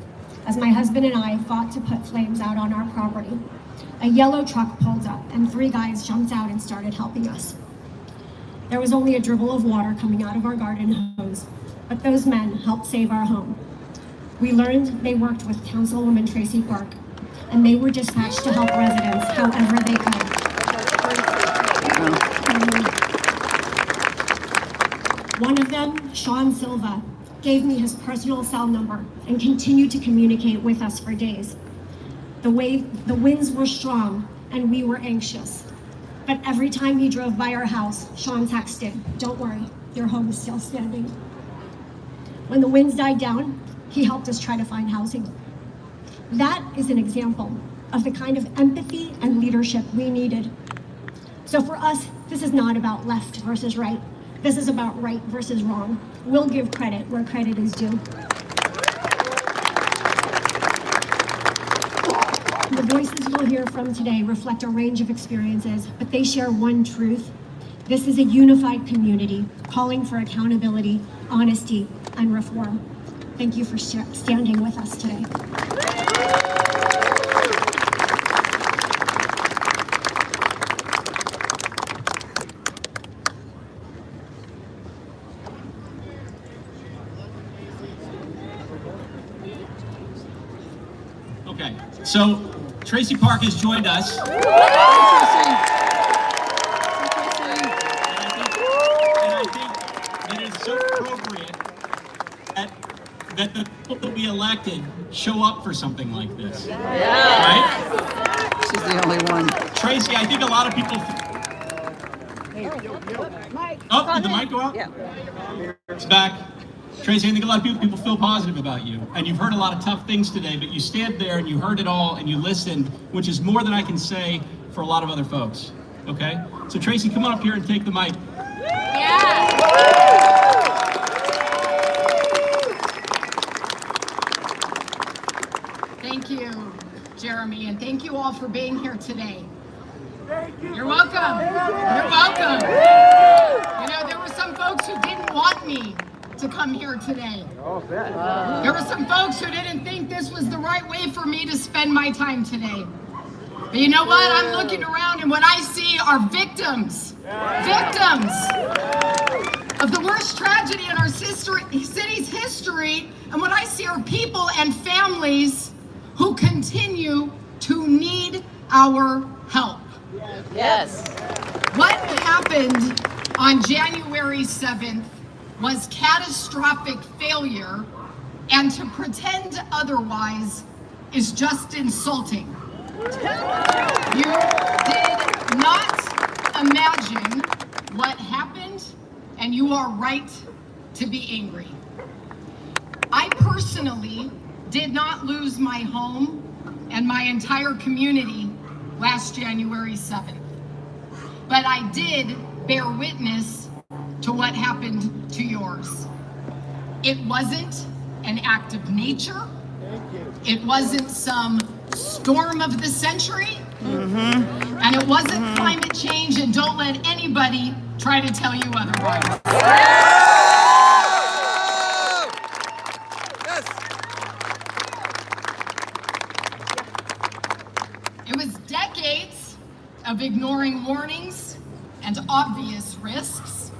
as my husband and I fought to put flames out on our property, a yellow truck pulled up and 3 guys jumped out and started helping us. There was only a dribble of water coming out of our garden hose, but those men helped save our home. We learned they worked with Councilwoman Tracy Park, and they were dispatched to help residents however they could. One of them, Sean Silva, gave me his personal cell number and continued to communicate with us for days. The winds were strong and we were anxious. But every time he drove by our house, Sean texted, "Don't worry, your home is still standing." When the winds died down, he helped us try to find housing. That is an example of the kind of empathy and leadership we needed. So for us, this is not about left versus right. This is about right versus wrong. We'll give credit where credit is due. The voices you'll hear from today reflect a range of experiences, but they share one truth. This is a unified community calling for accountability, honesty, and reform. Thank you for standing with us today. Okay, so Tracy Park has joined us. And I think it is so appropriate that the people that we elected show up for something like this. Right? She's the only one. Tracy, I think a lot of people... Oh, did the mic go out? Yeah. It's back. Tracy, I think a lot of people feel positive about you, and you've heard a lot of tough things today, but you stand there and you heard it all and you listened, which is more than I can say for a lot of other folks, okay? So Tracy, come on up here and take the mic. Thank you, Jeremy, and thank you all for being here today. You're welcome. You're welcome. You know, there were some folks who didn't want me to come here today. There were some folks who didn't think this was the right way for me to spend my time today. But you know what? I'm looking around and what I see are victims. Victims of the worst tragedy in our city's history. And what I see are people and families who continue to need our help. Yes. What happened on January 7th was catastrophic failure, and to pretend otherwise is just insulting. You did not imagine what happened, and you are right to be angry. I personally did not lose my home and my entire community last January 7th. But I did bear witness to what happened to yours. It wasn't an act of nature. It wasn't some storm of the century. And it wasn't climate change, and don't let anybody try to tell you otherwise. It was decades of ignoring warnings and obvious risks,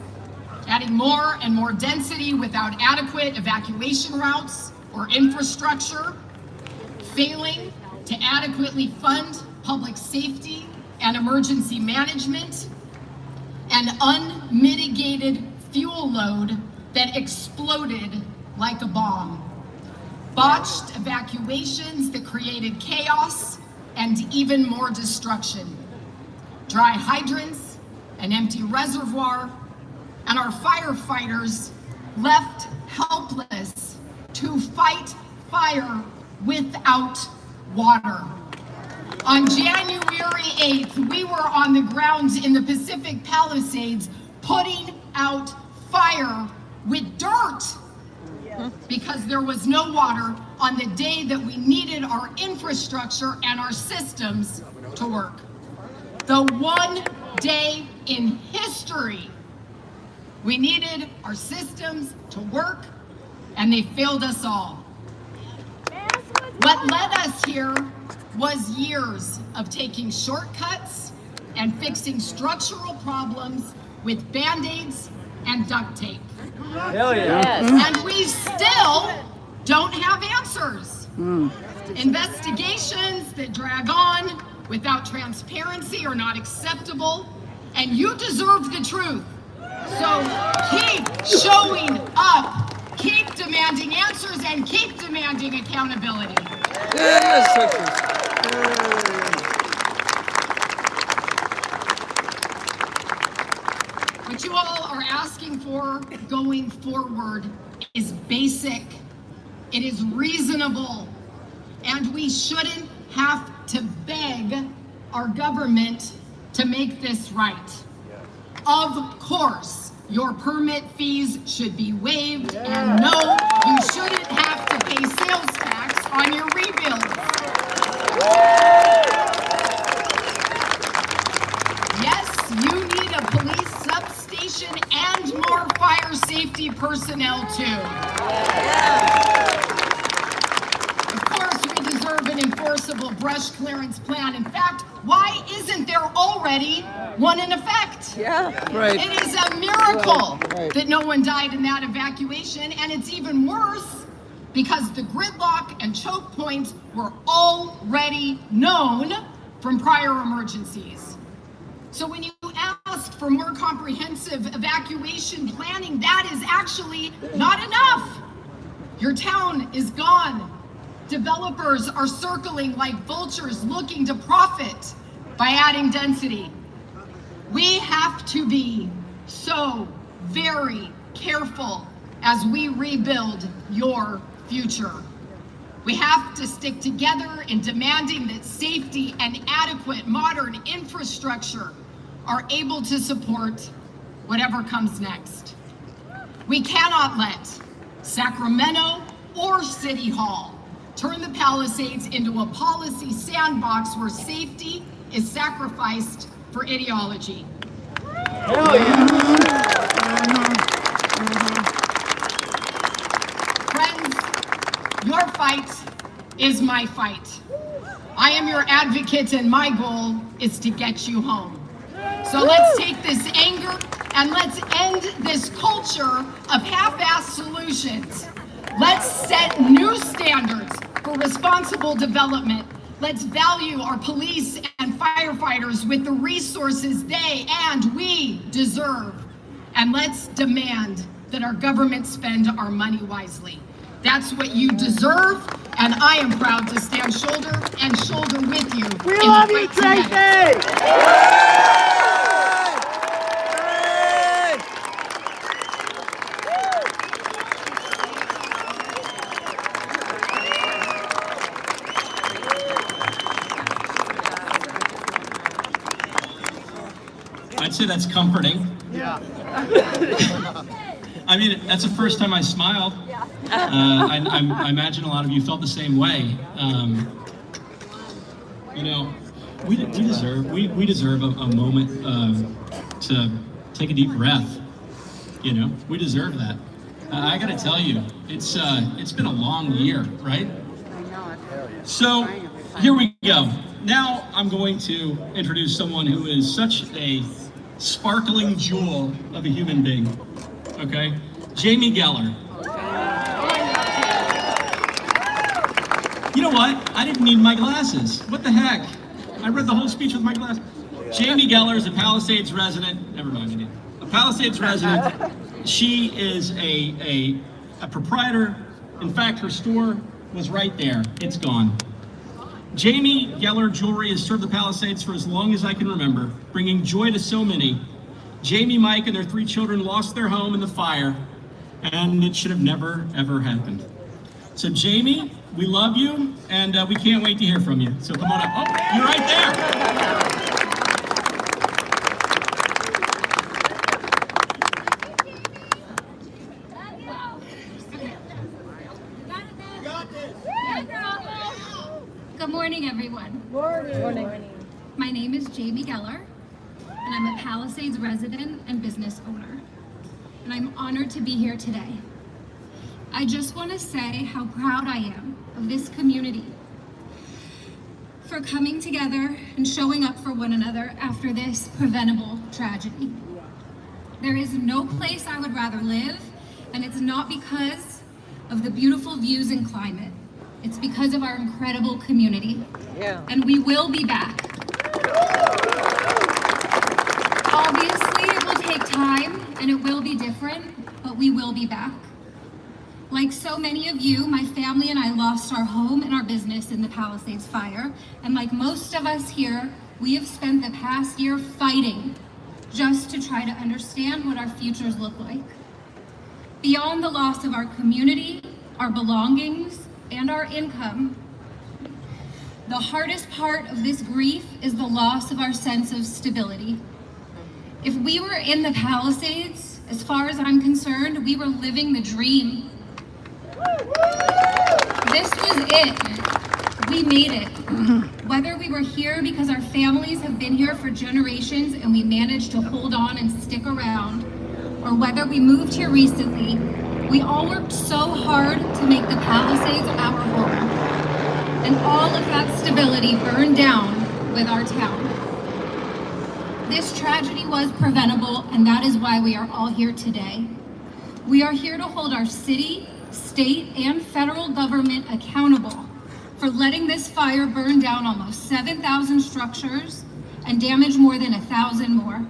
adding more and more density without adequate evacuation routes or infrastructure, failing to adequately fund public safety and emergency management, an unmitigated fuel load that exploded like a bomb, botched evacuations that created chaos and even more destruction, dry hydrants, an empty reservoir, and our firefighters left helpless to fight fire without water. On January 8th, we were on the ground in the Pacific Palisades putting out fire with dirt because there was no water on the day that we needed our infrastructure and our systems to work. The one day in history we needed our systems to work, and they failed us all. What led us here was years of taking shortcuts and fixing structural problems with Band-Aids and duct tape. Hell yeah. And we still don't have answers. Investigations that drag on without transparency are not acceptable, and you deserve the truth. So keep showing up, keep demanding answers, and keep demanding accountability. What you all are asking for going forward is basic, it is reasonable, and we shouldn't have to beg our government to make this right. Of course, your permit fees should be waived, and no, you shouldn't have to pay sales tax on your rebuilds. Yes, you need a police substation and more fire safety personnel too. Of course, we deserve an enforceable brush clearance plan. In fact, why isn't there already one in effect? Right. It is a miracle that no one died in that evacuation, and it's even worse because the gridlock and choke points were already known from prior emergencies. So when you ask for more comprehensive evacuation planning, that is actually not enough. Your town is gone. Developers are circling like vultures looking to profit by adding density. We have to be so very careful as we rebuild your future. We have to stick together in demanding that safety and adequate modern infrastructure are able to support whatever comes next. We cannot let Sacramento or City Hall turn the Palisades into a policy sandbox where safety is sacrificed for ideology. Hell yeah. Friends, your fight is my fight. I am your advocate, and my goal is to get you home. So let's take this anger and let's end this culture of half-assed solutions. Let's set new standards for responsible development. Let's value our police and firefighters with the resources they and we deserve. And let's demand that our government spend our money wisely. That's what you deserve, and I am proud to stand shoulder and shoulder with you. We love you, Tracy! say that's comforting. Yeah. I mean, that's the first time I smiled. I imagine a lot of you felt the same way. You know, we deserve a moment to take a deep breath. You know, we deserve that. I gotta tell you, it's been a long year, right? So here we go. Now I'm going to introduce someone who is such a sparkling jewel of a human being. Okay, Jamie Geller. You know what? I didn't need my glasses. What the heck? I read the whole speech with my glasses. Jamie Geller is a Palisades resident. Never mind, I need a Palisades resident. She is a proprietor. In fact, her store was right there. It's gone. Jamie Geller Jewelry has served the Palisades for as long as I can remember, bringing joy to so many. Jamie, Mike, and their 3 children lost their home in the fire, and it should have never, ever happened. So Jamie, we love you, and we can't wait to hear from you. So come on up. Oh, you're right there. Good morning, everyone. Morning. My name is Jamie Geller, and I'm a Palisades resident and business owner. And I'm honored to be here today. I just want to say how proud I am of this community for coming together and showing up for one another after this preventable tragedy. There is no place I would rather live, and it's not because of the beautiful views and climate. It's because of our incredible community. Yeah. And we will be back. Obviously, it will take time and it will be different, but we will be back. Like so many of you, my family and I lost our home and our business in the Palisades fire. And like most of us here, we have spent the past year fighting just to try to understand what our futures look like. Beyond the loss of our community, our belongings, and our income, the hardest part of this grief is the loss of our sense of stability. If we were in the Palisades, as far as I'm concerned, we were living the dream. This was it. We made it. Whether we were here because our families have been here for generations and we managed to hold on and stick around, or whether we moved here recently, we all worked so hard to make the Palisades our home. And all of that stability burned down with our town. This tragedy was preventable, and that is why we are all here today. We are here to hold our city, state, and federal government accountable for letting this fire burn down almost 7,000 structures and damage more than 1,000 more.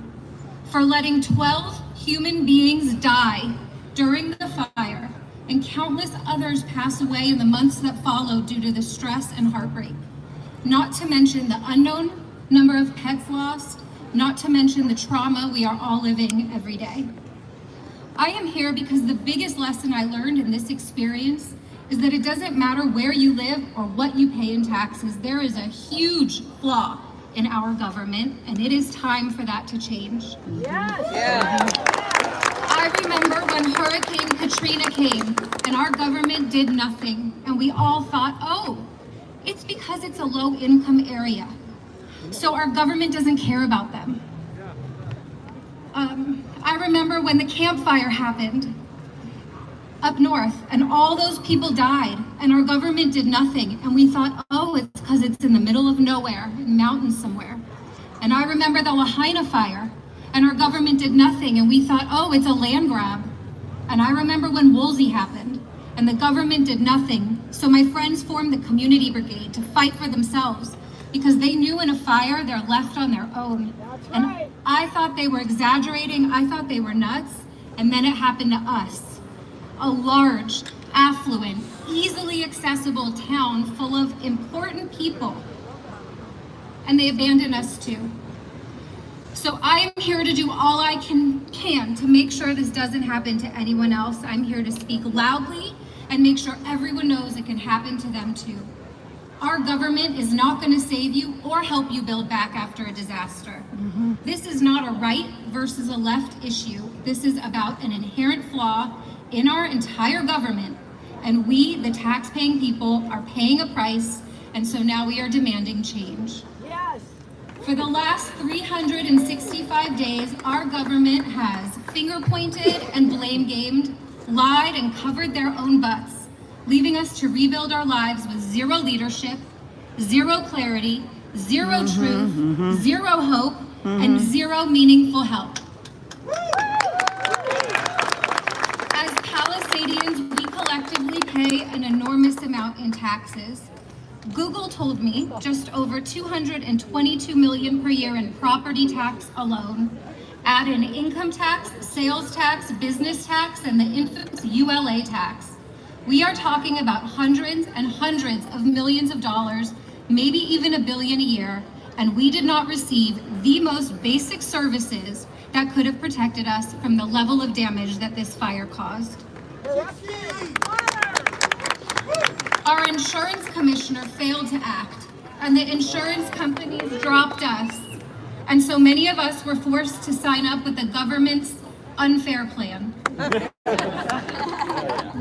For letting 12 human beings die during the fire, and countless others pass away in the months that followed due to the stress and heartbreak. Not to mention the unknown number of pets lost, not to mention the trauma we are all living every day. I am here because the biggest lesson I learned in this experience is that it doesn't matter where you live or what you pay in taxes. There is a huge flaw in our government, and it is time for that to change. Yes. Yeah. I remember when Hurricane Katrina came and our government did nothing, and we all thought, oh, it's because it's a low-income area, so our government doesn't care about them. I remember when the Camp Fire happened up north and all those people died and our government did nothing, and we thought, oh, it's because it's in the middle of nowhere, in the mountains somewhere. And I remember the Lahaina fire and our government did nothing, and we thought, oh, it's a land grab. And I remember when Woolsey happened and the government did nothing, so my friends formed the community brigade to fight for themselves because they knew in a fire they're left on their own. And I thought they were exaggerating, I thought they were nuts, and then it happened to us. A large, affluent, easily accessible town full of important people, and they abandoned us too. So I am here to do all I can to make sure this doesn't happen to anyone else. I'm here to speak loudly and make sure everyone knows it can happen to them too. Our government is not going to save you or help you build back after a disaster. This is not a right versus a left issue. This is about an inherent flaw in our entire government, and we, the tax-paying people, are paying a price, and so now we are demanding change. Yes. For the last 365 days, our government has finger-pointed and blame-gamed, lied and covered their own butts, leaving us to rebuild our lives with zero leadership, zero clarity, zero truth, zero hope, and zero meaningful help. As Palisadians, we collectively pay an enormous amount in taxes. Google told me just over $222 million per year in property tax alone. Add in income tax, sales tax, business tax, and the infamous ULA tax. We are talking about hundreds and hundreds of millions of dollars, maybe even $1 billion a year, and we did not receive the most basic services that could have protected us from the level of damage that this fire caused. Our insurance commissioner failed to act, and the insurance companies dropped us. And so many of us were forced to sign up with the government's unfair plan,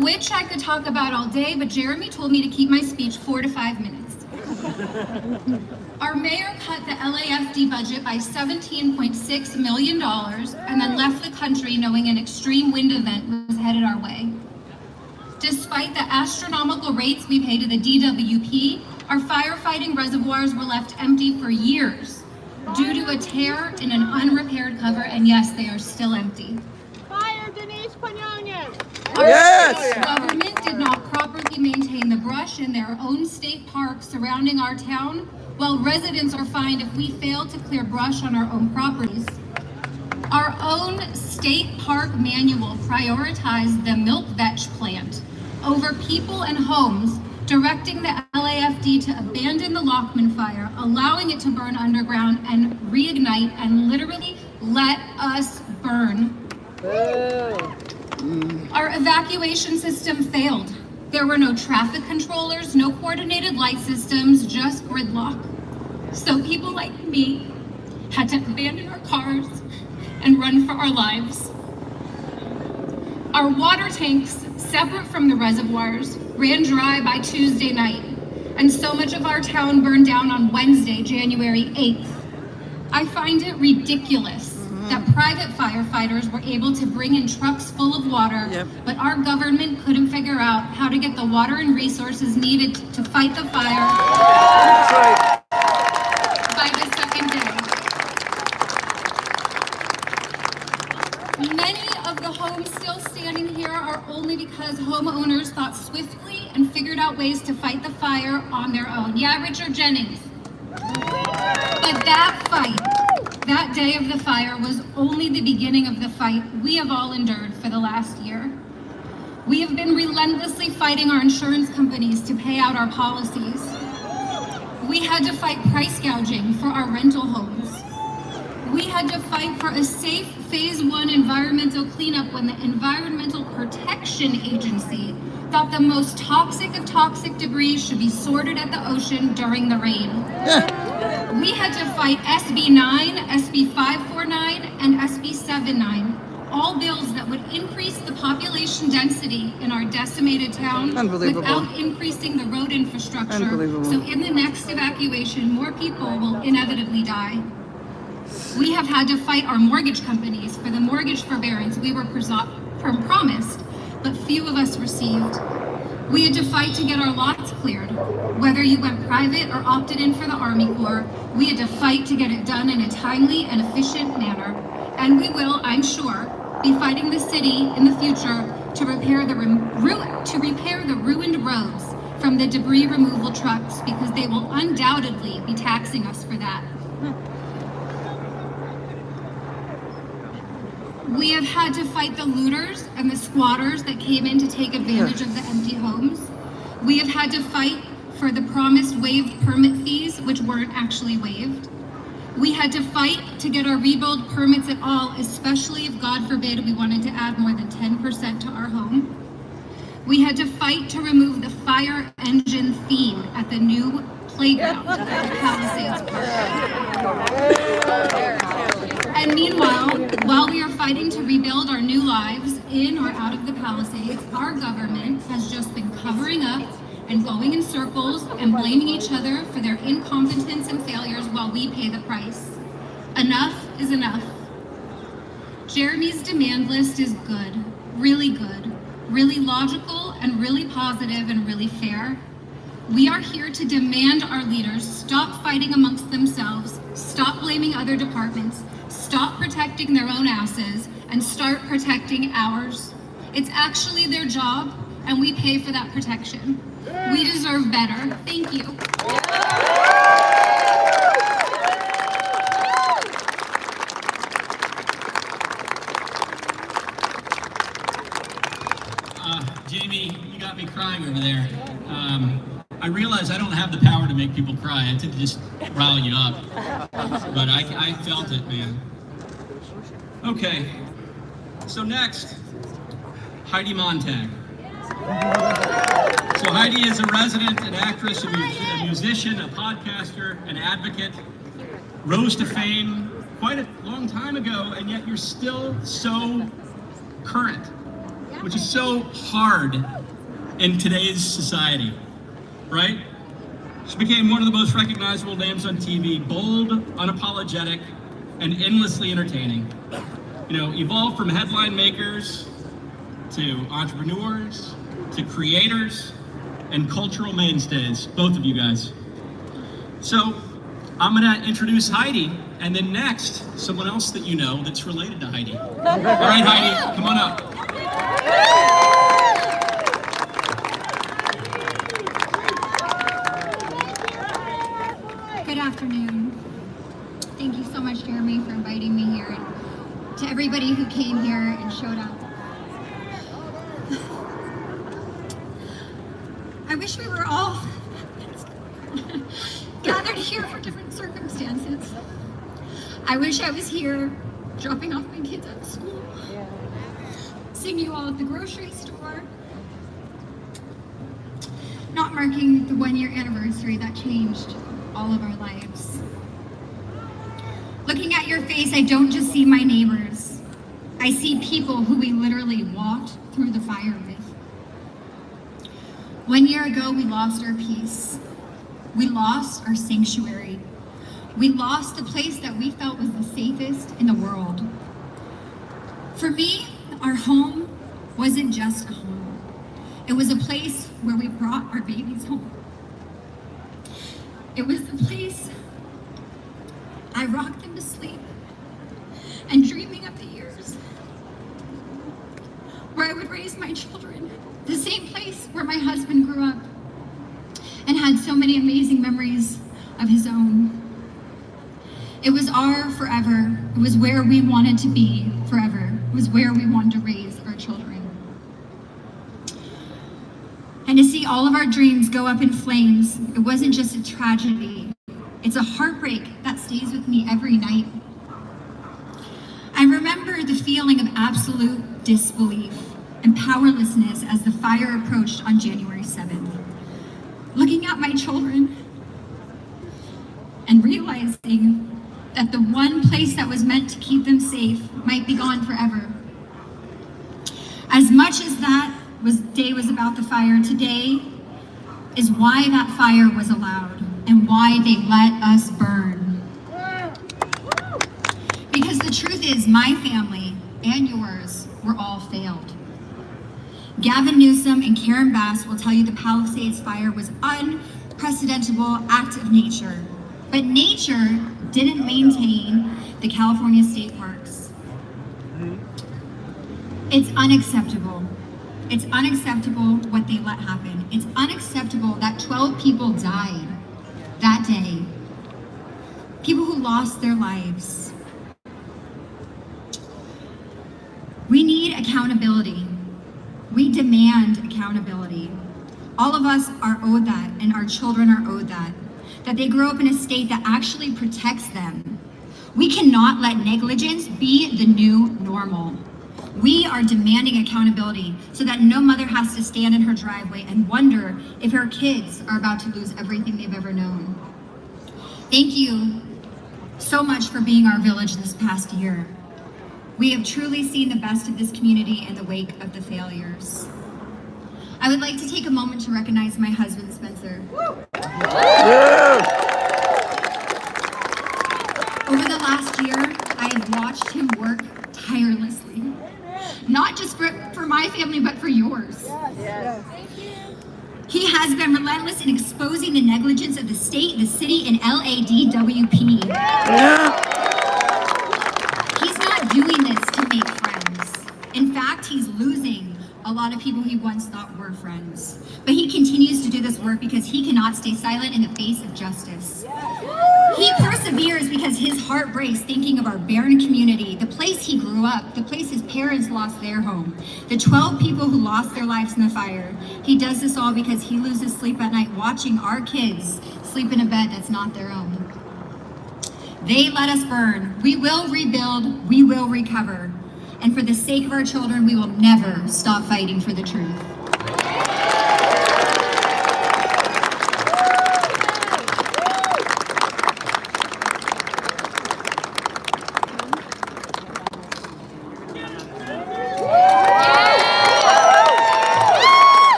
which I could talk about all day, but Jeremy told me to keep my speech 4 to 5 minutes. Our mayor cut the LAFD budget by $17.6 million and then left the country knowing an extreme wind event was headed our way. Despite the astronomical rates we pay to the DWP, our firefighting reservoirs were left empty for years due to a tear in an unrepaired cover, and yes, they are still empty. Fire Denise Quinones! Our government did not properly maintain the brush in their own state parks surrounding our town, while residents are fined if we fail to clear brush on our own properties. Our own state park manual prioritized the milk vetch plant over people and homes, directing the LAFD to abandon the Lockman fire, allowing it to burn underground and reignite and literally let us burn. Our evacuation system failed. There were no traffic controllers, no coordinated light systems, just gridlock. So people like me had to abandon our cars and run for our lives. Our water tanks, separate from the reservoirs, ran dry by Tuesday night, and so much of our town burned down on Wednesday, January 8th. I find it ridiculous that private firefighters were able to bring in trucks full of water, but our government couldn't figure out how to get the water and resources needed to fight the fire by the second day. Many of the homes still standing here are only because homeowners thought swiftly and figured out ways to fight the fire on their own. Yeah, Richard Jennings. But that fight, that day of the fire, was only the beginning of the fight we have all endured for the last year. We have been relentlessly fighting our insurance companies to pay out our policies. We had to fight price gouging for our rental homes. We had to fight for a safe phase 1 environmental cleanup when the Environmental Protection Agency thought the most toxic of toxic debris should be sorted at the ocean during the rain. We had to fight SB 9, SB 549, and SB 79, all bills that would increase the population density in our decimated town without increasing the road infrastructure. So in the next evacuation, more people will inevitably die. We have had to fight our mortgage companies for the mortgage forbearance we were promised, but few of us received. We had to fight to get our lots cleared. Whether you went private or opted in for the Army Corps, we had to fight to get it done in a timely and efficient manner. And we will, I'm sure, be fighting the city in the future to repair the ruined roads from the debris removal trucks, because they will undoubtedly be taxing us for that. We have had to fight the looters and the squatters that came in to take advantage of the empty homes. We have had to fight for the promised waived permit fees, which weren't actually waived. We had to fight to get our rebuild permits at all, especially if, God forbid, we wanted to add more than 10% to our home. We had to fight to remove the fire engine theme at the new playground at Palisades Park. And meanwhile, while we are fighting to rebuild our new lives in or out of the Palisades, our government has just been covering up and going in circles and blaming each other for their incompetence and failures while we pay the price. Enough is enough. Jeremy's demand list is good, really logical and really positive and really fair. We are here to demand our leaders stop fighting amongst themselves, stop blaming other departments, stop protecting their own asses, and start protecting ours. It's actually their job, and we pay for that protection. We deserve better. Thank you. Jamie, you got me crying over there. I realize I don't have the power to make people cry. I have to just rile you up. But I felt it, man. Okay, so next, Heidi Montag. So Heidi is a resident, an actress, a musician, a podcaster, an advocate. Rose to fame quite a long time ago, and yet you're still so current, which is so hard in today's society, right? She became one of the most recognizable names on TV, bold, unapologetic, and endlessly entertaining. You know, evolved from headline makers to entrepreneurs, to creators, and cultural mainstays, both of you guys. So I'm gonna introduce Heidi, and then next, someone else that you know that's related to Heidi. All right, Heidi, come on up. Good afternoon. Thank you so much, Jeremy, for inviting me here, and to everybody who came here and showed up. I wish we were all gathered here for different circumstances. I wish I was here dropping off my kids at school, seeing you all at the grocery store, not marking the 1-year anniversary that changed all of our lives. Looking at your face, I don't just see my neighbors. I see people who we literally walked through the fire with. 1 year ago, we lost our peace. We lost our sanctuary. We lost the place that we felt was the safest in the world. For me, our home wasn't just a home. It was a place where we brought our babies home. It was the place I rocked them to sleep and dreaming of the years where I would raise my children. The same place where my husband grew up and had so many amazing memories of his own. It was our forever. It was where we wanted to be forever. It was where we wanted to raise our children. And to see all of our dreams go up in flames, it wasn't just a tragedy. It's a heartbreak that stays with me every night. I remember the feeling of absolute disbelief and powerlessness as the fire approached on January 7th. Looking at my children and realizing that the one place that was meant to keep them safe might be gone forever. As much as that day was about the fire, today is why that fire was allowed and why they let us burn. Because the truth is, my family and yours were all failed. Gavin Newsom and Karen Bass will tell you the Palisades fire was unprecedented act of nature, but nature didn't maintain the California state parks. It's unacceptable. It's unacceptable what they let happen. It's unacceptable that 12 people died that day. People who lost their lives. We need accountability. We demand accountability. All of us are owed that, and our children are owed that. That they grow up in a state that actually protects them. We cannot let negligence be the new normal. We are demanding accountability so that no mother has to stand in her driveway and wonder if her kids are about to lose everything they've ever known. Thank you so much for being our village this past year. We have truly seen the best of this community in the wake of the failures. I would like to take a moment to recognize my husband, Spencer. Over the last year, I have watched him work tirelessly. Not just for my family, but for yours. Yes. He has been relentless in exposing the negligence of the state, the city, and LADWP. He's not doing this to make friends. In fact, he's losing a lot of people he once thought were friends. But he continues to do this work because he cannot stay silent in the face of justice. He perseveres because his heart breaks thinking of our barren community, the place he grew up, the place his parents lost their home, the 12 people who lost their lives in the fire. He does this all because he loses sleep at night watching our kids sleep in a bed that's not their own. They let us burn. We will rebuild, we will recover. And for the sake of our children, we will never stop fighting for the truth.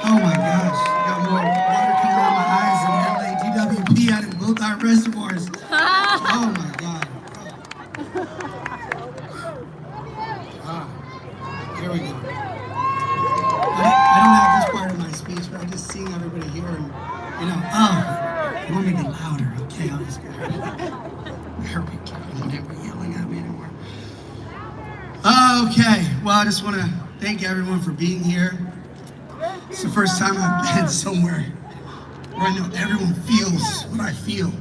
Oh my gosh, got more water coming out my eyes than LADWP out of both our reservoirs. Oh my God. Here we go. I don't have this part of my speech, but I'm just seeing everybody here and, you want me to be louder, okay, I'll just go. There we go, you don't have to be yelling at me anymore. Okay, well, I just want to thank everyone for being here. It's the first time I've been somewhere where I know everyone feels what I feel.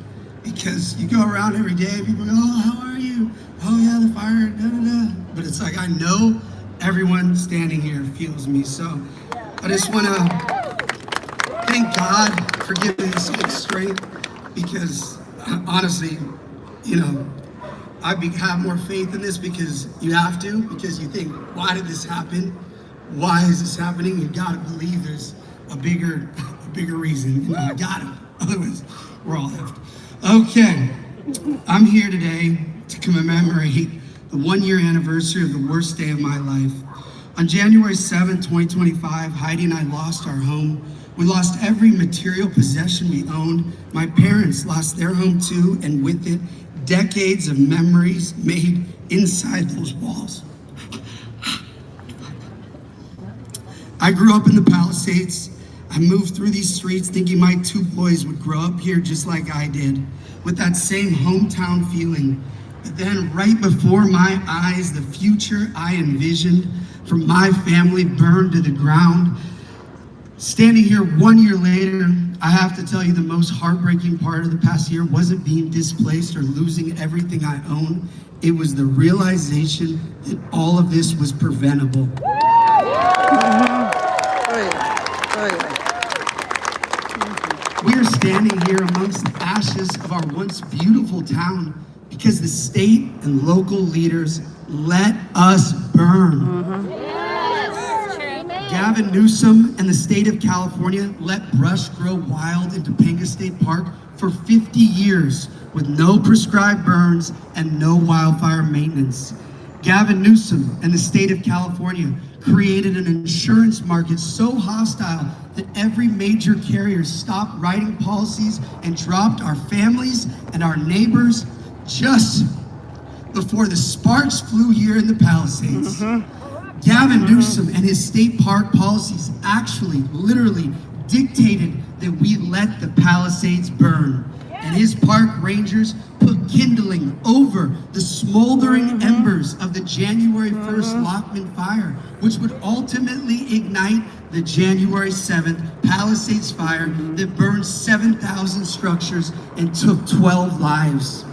Because you go around every day, people go, oh, how are you? Oh yeah, the fire, da da da. But it's like, I know everyone standing here feels me. So I just want to thank God for giving me so much strength. Because honestly, I have more faith in this because you have to. Because you think, why did this happen? Why is this happening? You gotta believe there's a bigger reason. I gotta, otherwise we're all left. Okay, I'm here today to commemorate the 1-year anniversary of the worst day of my life. On January 7th, 2025, Heidi and I lost our home. We lost every material possession we owned. My parents lost their home too, and with it, decades of memories made inside those walls. I grew up in the Palisades. I moved through these streets thinking my 2 boys would grow up here just like I did, with that same hometown feeling. But then right before my eyes, the future I envisioned for my family burned to the ground. Standing here 1 year later, I have to tell you the most heartbreaking part of the past year wasn't being displaced or losing everything I own. It was the realization that all of this was preventable. We are standing here amongst the ashes of our once beautiful town because the state and local leaders let us burn. Gavin Newsom and the state of California let brush grow wild in Topanga State Park for 50 years with no prescribed burns and no wildfire maintenance. Gavin Newsom and the state of California created an insurance market so hostile that every major carrier stopped writing policies and dropped our families and our neighbors just before the sparks flew here in the Palisades. Gavin Newsom and his state park policies actually literally dictated that we let the Palisades burn. And his park rangers put kindling over the smoldering embers of the January 1st Lockman fire, which would ultimately ignite the January 7th Palisades fire that burned 7,000 structures and took 12 lives.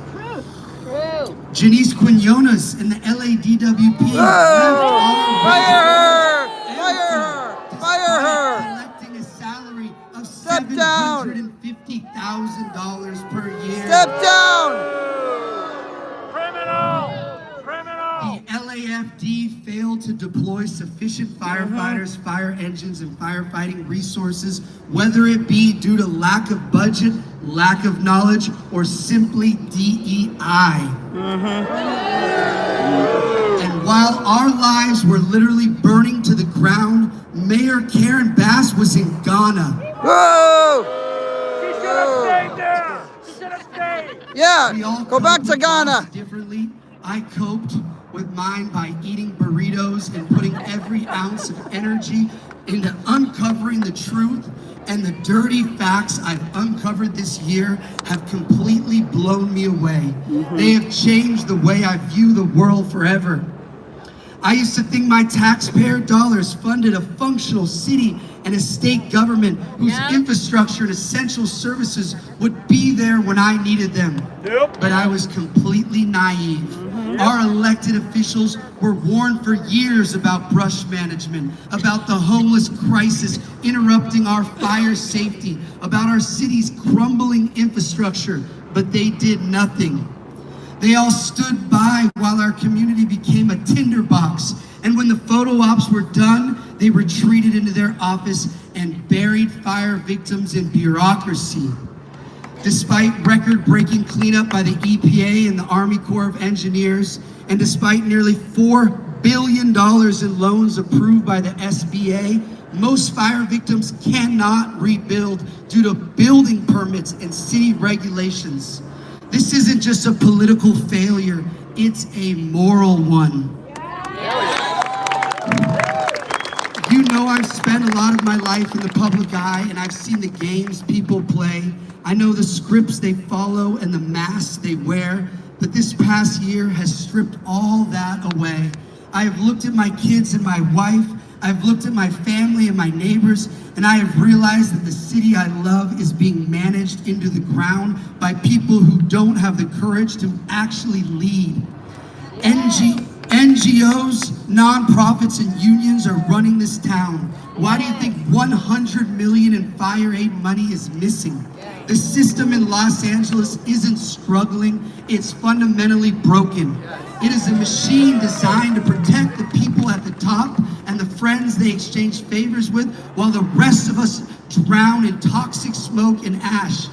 Janice Quinones and the LADWP Fire her! Collecting a salary of Step down! $750,000 per year. Step down! LAFD failed to deploy sufficient firefighters, fire engines, and firefighting resources, whether it be due to lack of budget, lack of knowledge, or simply DEI. And while our lives were literally burning to the ground, Mayor Karen Bass was in Ghana. Whoa! She should have stayed there. She should have stayed. Yeah, We all go back cope to with loss Ghana. differently. I coped with mine by eating burritos and putting every ounce of energy into uncovering the truth, and the dirty facts I've uncovered this year have completely blown me away. They have changed the way I view the world forever. I used to think my taxpayer dollars funded a functional city and a state government whose infrastructure and essential services would be there when I needed them. But I was completely naive. Our elected officials were warned for years about brush management, about the homeless crisis interrupting our fire safety, about our city's crumbling infrastructure, but they did nothing. They all stood by while our community became a tinderbox. And when the photo ops were done, they retreated into their office and buried fire victims in bureaucracy. Despite record-breaking cleanup by the EPA and the Army Corps of Engineers, and despite nearly $4 billion in loans approved by the SBA, most fire victims cannot rebuild due to building permits and city regulations. This isn't just a political failure, it's a moral one. You know, I've spent a lot of my life in the public eye, and I've seen the games people play. I know the scripts they follow and the masks they wear, but this past year has stripped all that away. I have looked at my kids and my wife, I've looked at my family and my neighbors, and I have realized that the city I love is being managed into the ground by people who don't have the courage to actually lead. NGOs, nonprofits, and unions are running this town. Why do you think $100 million in fire aid money is missing? The system in Los Angeles isn't struggling, it's fundamentally broken. It is a machine designed to protect the people at the top and the friends they exchange favors with, while the rest of us drown in toxic smoke and ash.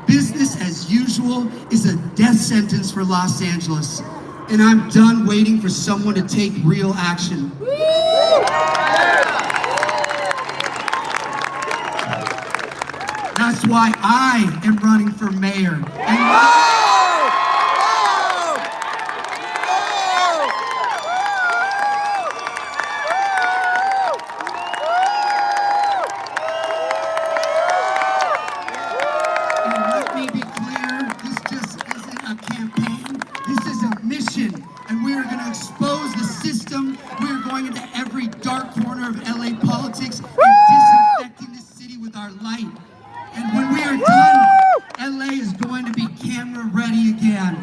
Business as usual is a death sentence for Los Angeles. And I'm done waiting for someone to take real action. That's why I am running for mayor. And let me be clear, this just isn't a campaign. This is a mission, and we are going to expose the system. We are going into every dark corner of LA politics and disinfecting this city with our light. And when we are done, LA is going to be camera ready again.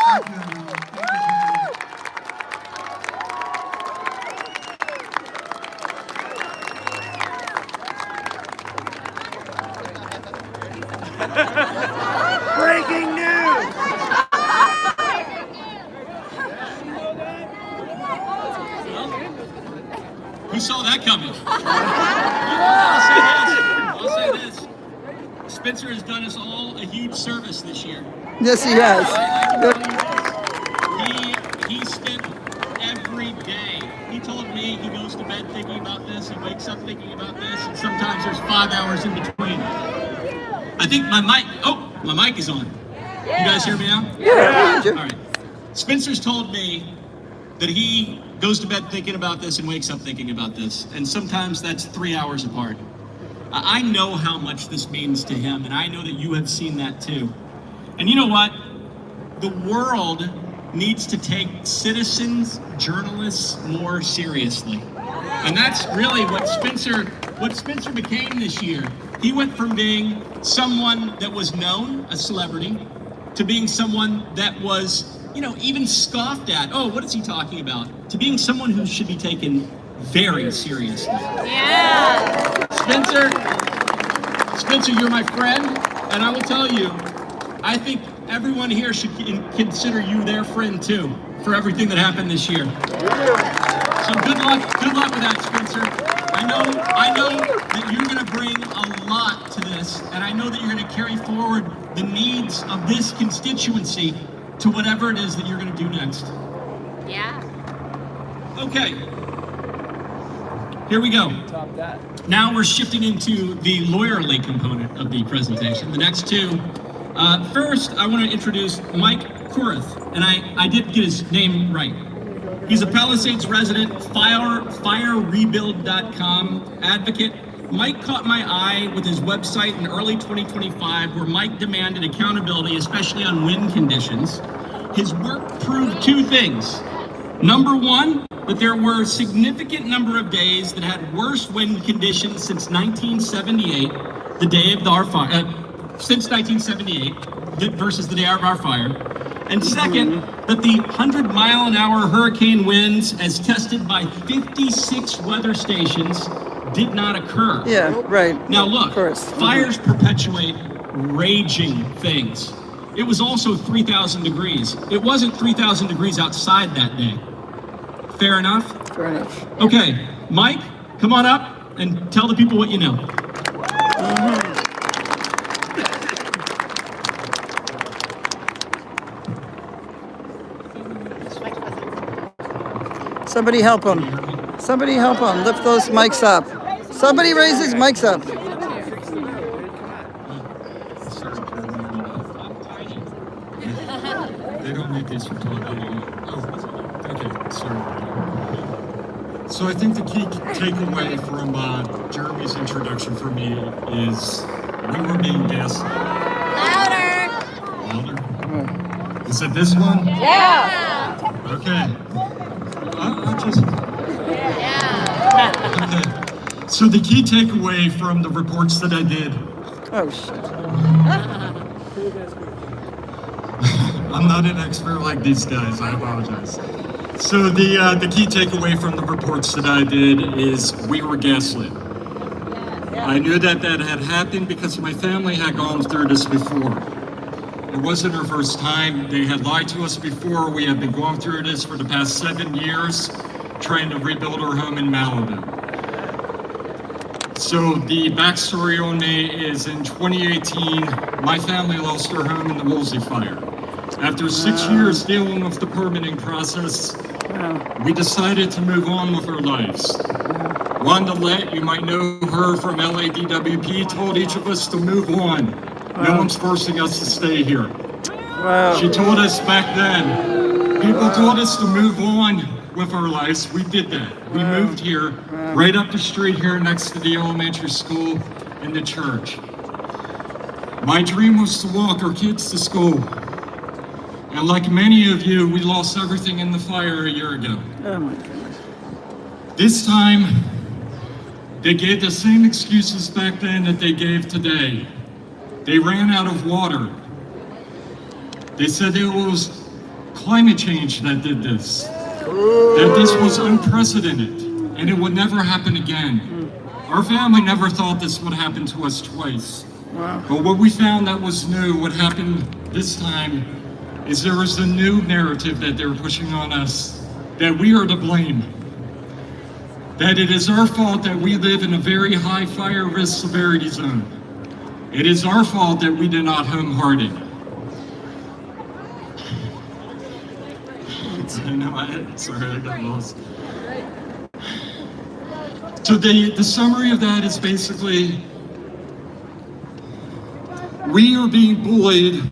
Thank you, everyone. Thank you, Breaking news! Who saw that coming? I'll say this. Spencer has done us all a huge service this year. Yes, he has. He spent every day. He told me he goes to bed thinking about this, he wakes up thinking about this, and sometimes there's 5 hours in between. I think my mic is on. You guys hear me now? Yeah. All right. Spencer's told me that he goes to bed thinking about this and wakes up thinking about this, and sometimes that's 3 hours apart. I know how much this means to him, and I know that you have seen that too. And you know what? The world needs to take citizens, journalists more seriously. And that's really what Spencer became this year. He went from being someone that was known, a celebrity, to being someone that was, even scoffed at. Oh, what is he talking about? To being someone who should be taken very seriously. Yeah. Spencer, you're my friend, and I will tell you, I think everyone here should consider you their friend too, for everything that happened this year. So good luck with that, Spencer. I know that you're gonna bring a lot to this, and I know that you're gonna carry forward the needs of this constituency to whatever it is that you're gonna do next. Yeah. Okay, here we go. Now we're shifting into the lawyerly component of the presentation, the next two. First, I want to introduce Mike Kourath, and I did get his name right. He's a Palisades resident, firerebuild.com advocate. Mike caught my eye with his website in early 2025, where Mike demanded accountability, especially on wind conditions. His work proved two things. Number one, that there were a significant number of days that had worse wind conditions since 1978, the day of our fire, since 1978 versus the day of our fire. And second, that the 100-mile-an-hour hurricane winds, as tested by 56 weather stations, did not occur. Yeah, right. Now look, of course. fires perpetuate raging things. It was also 3,000 degrees. It wasn't 3,000 degrees outside that day. Fair enough? Fair enough. Okay, Mike, come on up and tell the people what you know. Somebody help him. Somebody help him. Lift those mics up. Somebody raise his mics up. They don't need these for talking. Oh, okay, sorry. So I think the key takeaway from Jeremy's introduction for me is we were being gaslit. Louder. Louder? Is it this one? Yeah. Okay. I'll just... Yeah. Okay. So the key takeaway from the reports that I did... Oh, shit. I'm not an expert like these guys, I apologize. So the key takeaway from the reports that I did is we were gaslit. I knew that had happened because my family had gone through this before. It wasn't our first time. They had lied to us before. We had been going through this for the past 7 years, trying to rebuild our home in Malibu. So the backstory on me is in 2018, my family lost their home in the Woolsey fire. After 6 years dealing with the permitting process, we decided to move on with our lives. Wanda Lett, you might know her from LADWP, told each of us to move on. No one's forcing us to stay here. She told us back then, people told us to move on with our lives. We did that. We moved here, right up the street here next to the elementary school and the church. My dream was to walk our kids to school. And like many of you, we lost everything in the fire a year ago. Oh my goodness. This time, they gave the same excuses back then that they gave today. They ran out of water. They said it was climate change that did this. That this was unprecedented and it would never happen again. Our family never thought this would happen to us twice. But what we found that was new, what happened this time, is there was a new narrative that they were pushing on us, that we are to blame. That it is our fault that we live in a very high fire risk severity zone. It is our fault that we did not home harden. I know, sorry, I got lost. So the summary of that is basically, we are being bullied.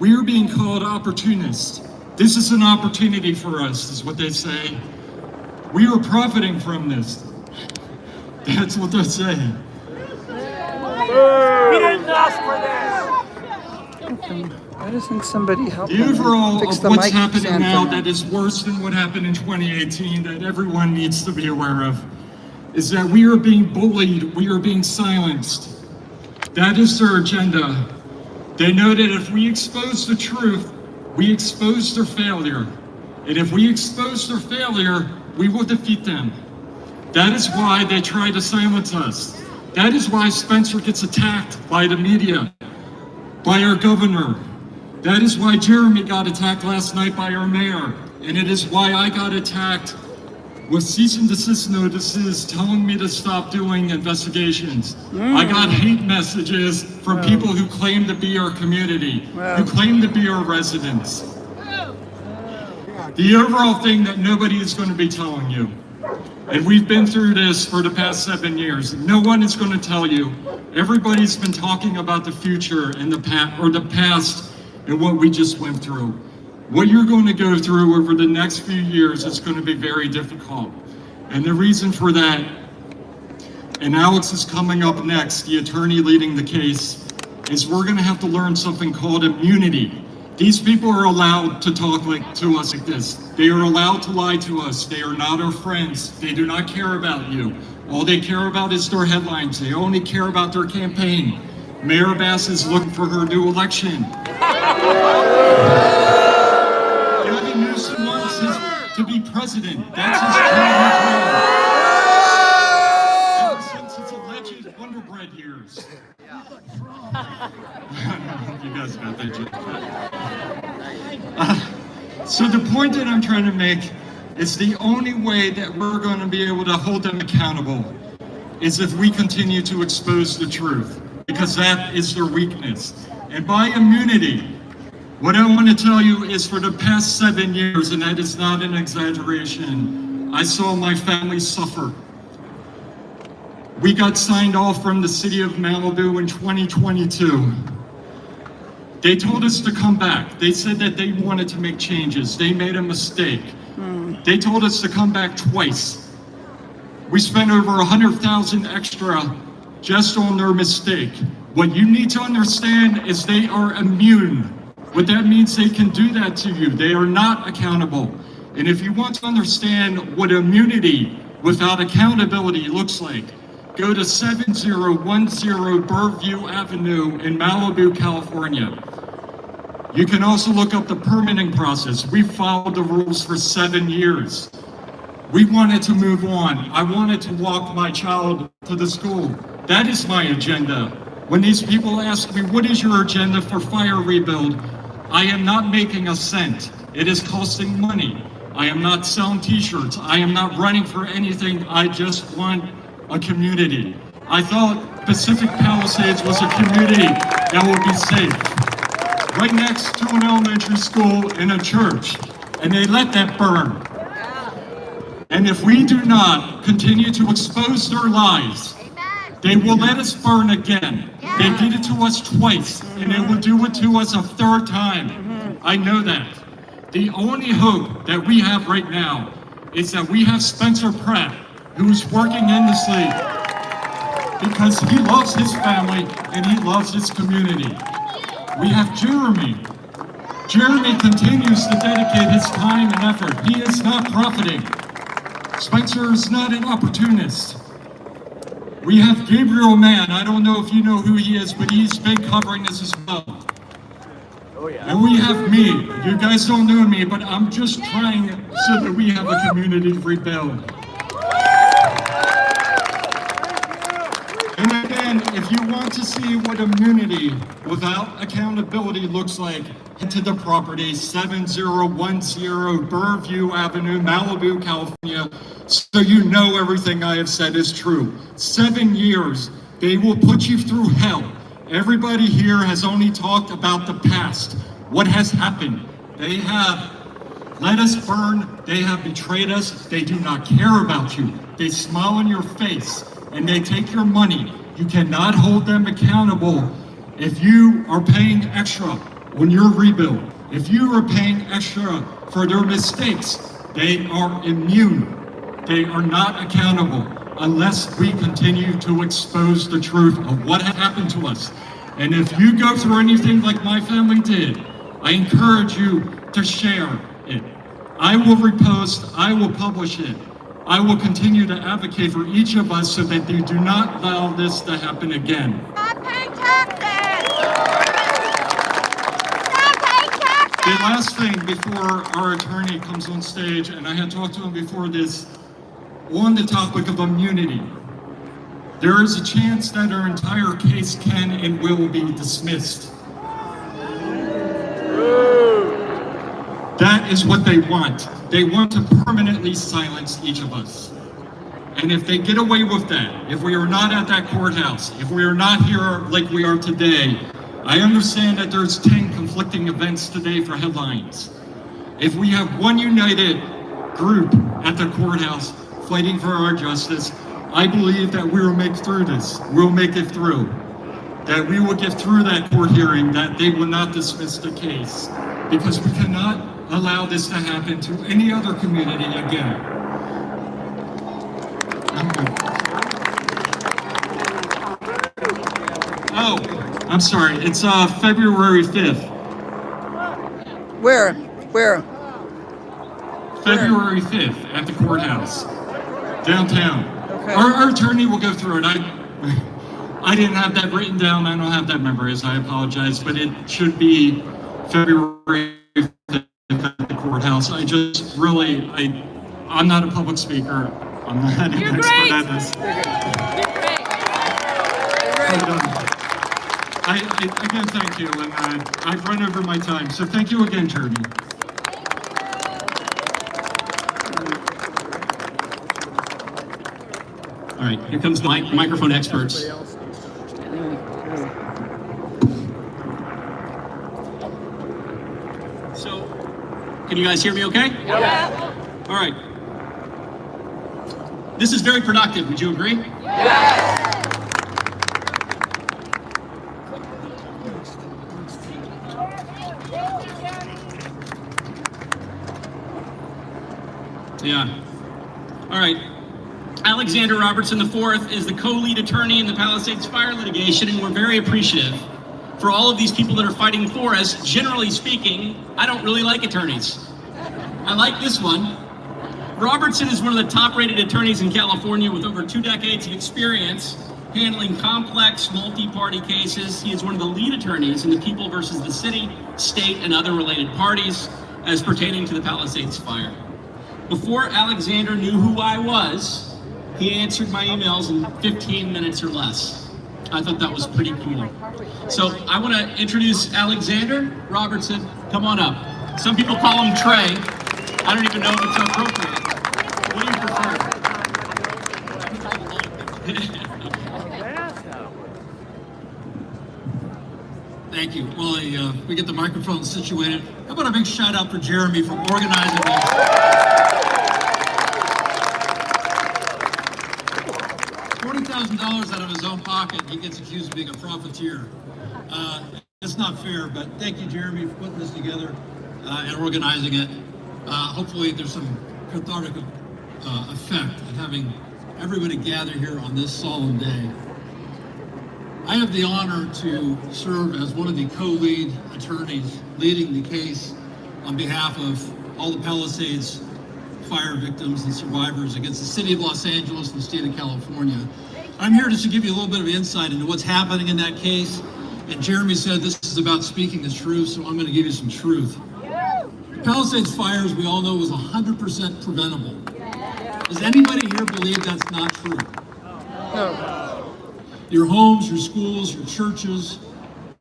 We are being called opportunists. This is an opportunity for us, is what they say. We are profiting from this. That's what they're saying. We didn't ask for this. Why doesn't somebody help The him overall fix of the what's mic happening stand now for him? that is worse than what happened in 2018, that everyone needs to be aware of, is that we are being bullied, we are being silenced. That is their agenda. They know that if we expose the truth, we expose their failure. And if we expose their failure, we will defeat them. That is why they try to silence us. That is why Spencer gets attacked by the media, by our governor, That is why Jeremy got attacked last night by our mayor, and it is why I got attacked with cease and desist notices telling me to stop doing investigations. I got hate messages from people who claim to be our community, who claim to be our residents. The overall thing that nobody is going to be telling you, and we've been through this for the past 7 years, no one is going to tell you. Everybody's been talking about the future and the past and what we just went through. What you're going to go through over the next few years is going to be very difficult. And the reason for that, and Alex is coming up next, the attorney leading the case, is we're going to have to learn something called immunity. These people are allowed to talk to us like this. They are allowed to lie to us. They are not our friends. They do not care about you. All they care about is their headlines. They only care about their campaign. Mayor Bass is looking for her new election. Gavin Newsom wants to be president. That's his dream. Ever since his alleged Wonder Bread years. You guys got that joke. So the point that I'm trying to make is the only way that we're going to be able to hold them accountable is if we continue to expose the truth, because that is their weakness. And by immunity, what I want to tell you is for the past 7 years, and that is not an exaggeration, I saw my family suffer. We got signed off from the city of Malibu in 2022. They told us to come back. They said that they wanted to make changes. They made a mistake. They told us to come back twice. We spent over $100,000 extra just on their mistake. What you need to understand is they are immune. What that means, they can do that to you. They are not accountable. And if you want to understand what immunity without accountability looks like, go to 7010 Burview Avenue in Malibu, California. You can also look up the permitting process. We followed the rules for 7 years. We wanted to move on. I wanted to walk my child to the school. That is my agenda. When these people ask me, what is your agenda for fire rebuild? I am not making a cent. It is costing money. I am not selling t-shirts. I am not running for anything. I just want a community. I thought Pacific Palisades was a community that would be safe. Right next to an elementary school and a church. And they let that burn. And if we do not continue to expose their lies, they will let us burn again. They did it to us twice, and they will do it to us a third time. I know that. The only hope that we have right now is that we have Spencer Pratt, who's working endlessly because he loves his family and he loves his community. We have Jeremy. Jeremy continues to dedicate his time and effort. He is not profiting. Spencer is not an opportunist. We have Gabriel Mann. I don't know if you know who he is, but he's been covering this as well. Oh, yeah. And we have me. You guys don't know me, but I'm just trying so that we have a community to rebuild. And again, if you want to see what immunity without accountability looks like, head to the property 7010 Burview Avenue, Malibu, California, so you know everything I have said is true. 7 years, they will put you through hell. Everybody here has only talked about the past, what has happened. They have let us burn, they have betrayed us, they do not care about you. They smile in your face and they take your money. You cannot hold them accountable if you are paying extra on your rebuild. If you are paying extra for their mistakes, they are immune. They are not accountable unless we continue to expose the truth of what happened to us. And if you go through anything like my family did, I encourage you to share it. I will repost, I will publish it. I will continue to advocate for each of us so that they do not allow this to happen again. Stop paying taxes! The last thing before our attorney comes on stage, and I had talked to him before this, on the topic of immunity. There is a chance that our entire case can and will be dismissed. That is what they want. They want to permanently silence each of us. And if they get away with that, if we are not at that courthouse, if we are not here like we are today, I understand that there's 10 conflicting events today for headlines. If we have one united group at the courthouse fighting for our justice, I believe that we will make through this. We'll make it through. That we will get through that court hearing, that they will not dismiss the case. Because we cannot allow this to happen to any other community again. Oh, I'm sorry. It's February 5th. Where? February 5th at the courthouse, downtown. Okay. Our attorney will go through it. I didn't have that written down. I don't have that memorized. I apologize, but it should be February 5th at the courthouse. I just really, I'm not a public speaker. I'm not an expert at this. Again, thank you, and I've run over my time, so thank you again, Attorney. All right, here comes the microphone experts. So, can you guys hear me okay? Yeah. All right. This is very productive, would you agree? Yeah. Yeah. All right. Alexander Robertson IV is the co-lead attorney in the Palisades fire litigation, and we're very appreciative for all of these people that are fighting for us. Generally speaking, I don't really like attorneys. I like this one. Robertson is one of the top-rated attorneys in California with over 2 decades of experience handling complex multi-party cases. He is one of the lead attorneys in the People versus the City, state, and other related parties as pertaining to the Palisades fire. Before Alexander knew who I was, he answered my emails in 15 minutes or less. I thought that was pretty cool. So I want to introduce Alexander Robertson. Come on up. Some people call him Trey. I don't even know if it's appropriate. What do you prefer? Thank you. Well, we get the microphone situated. How about a big shout out for Jeremy for organizing this? $40,000 out of his own pocket, he gets accused of being a profiteer. It's not fair, but thank you, Jeremy, for putting this together and organizing it. Hopefully there's some cathartic effect of having everybody gather here on this solemn day. I have the honor to serve as one of the co-lead attorneys leading the case on behalf of all the Palisades fire victims and survivors against the city of Los Angeles and the state of California. I'm here just to give you a little bit of insight into what's happening in that case. And Jeremy said this is about speaking the truth, so I'm going to give you some truth. Palisades fire, as we all know, was 100% preventable. Does anybody here believe that's not true? No. Your homes, your schools, your churches,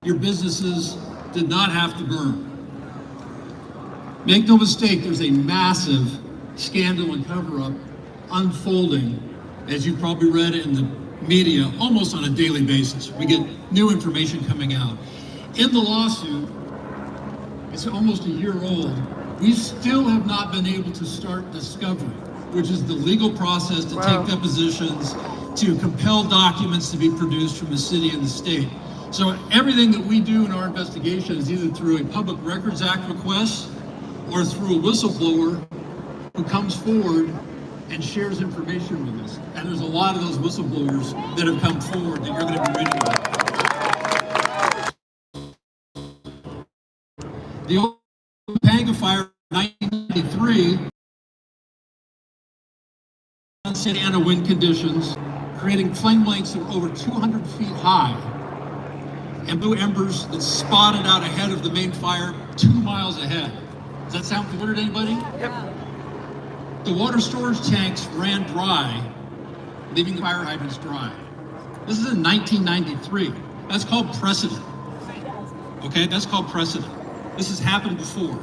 your businesses did not have to burn. Make no mistake, there's a massive scandal and cover-up unfolding, as you've probably read in the media, almost on a daily basis. We get new information coming out. In the lawsuit, it's almost a year old, we still have not been able to start discovery, which is the legal process to take depositions, to compel documents to be produced from the city and the state. So everything that we do in our investigation is either through a Public Records Act request or through a whistleblower who comes forward and shares information with us. And there's a lot of those whistleblowers that have come forward that you're going to be reading about. The Topanga fire in 1993, Santa Ana wind conditions, creating flame lengths of over 200 feet high, and blue embers that spotted out ahead of the main fire 2 miles ahead. Does that sound familiar to anybody? Yep. The water storage tanks ran dry, leaving the fire hydrants dry. This is in 1993. That's called precedent. Okay, that's called precedent. This has happened before.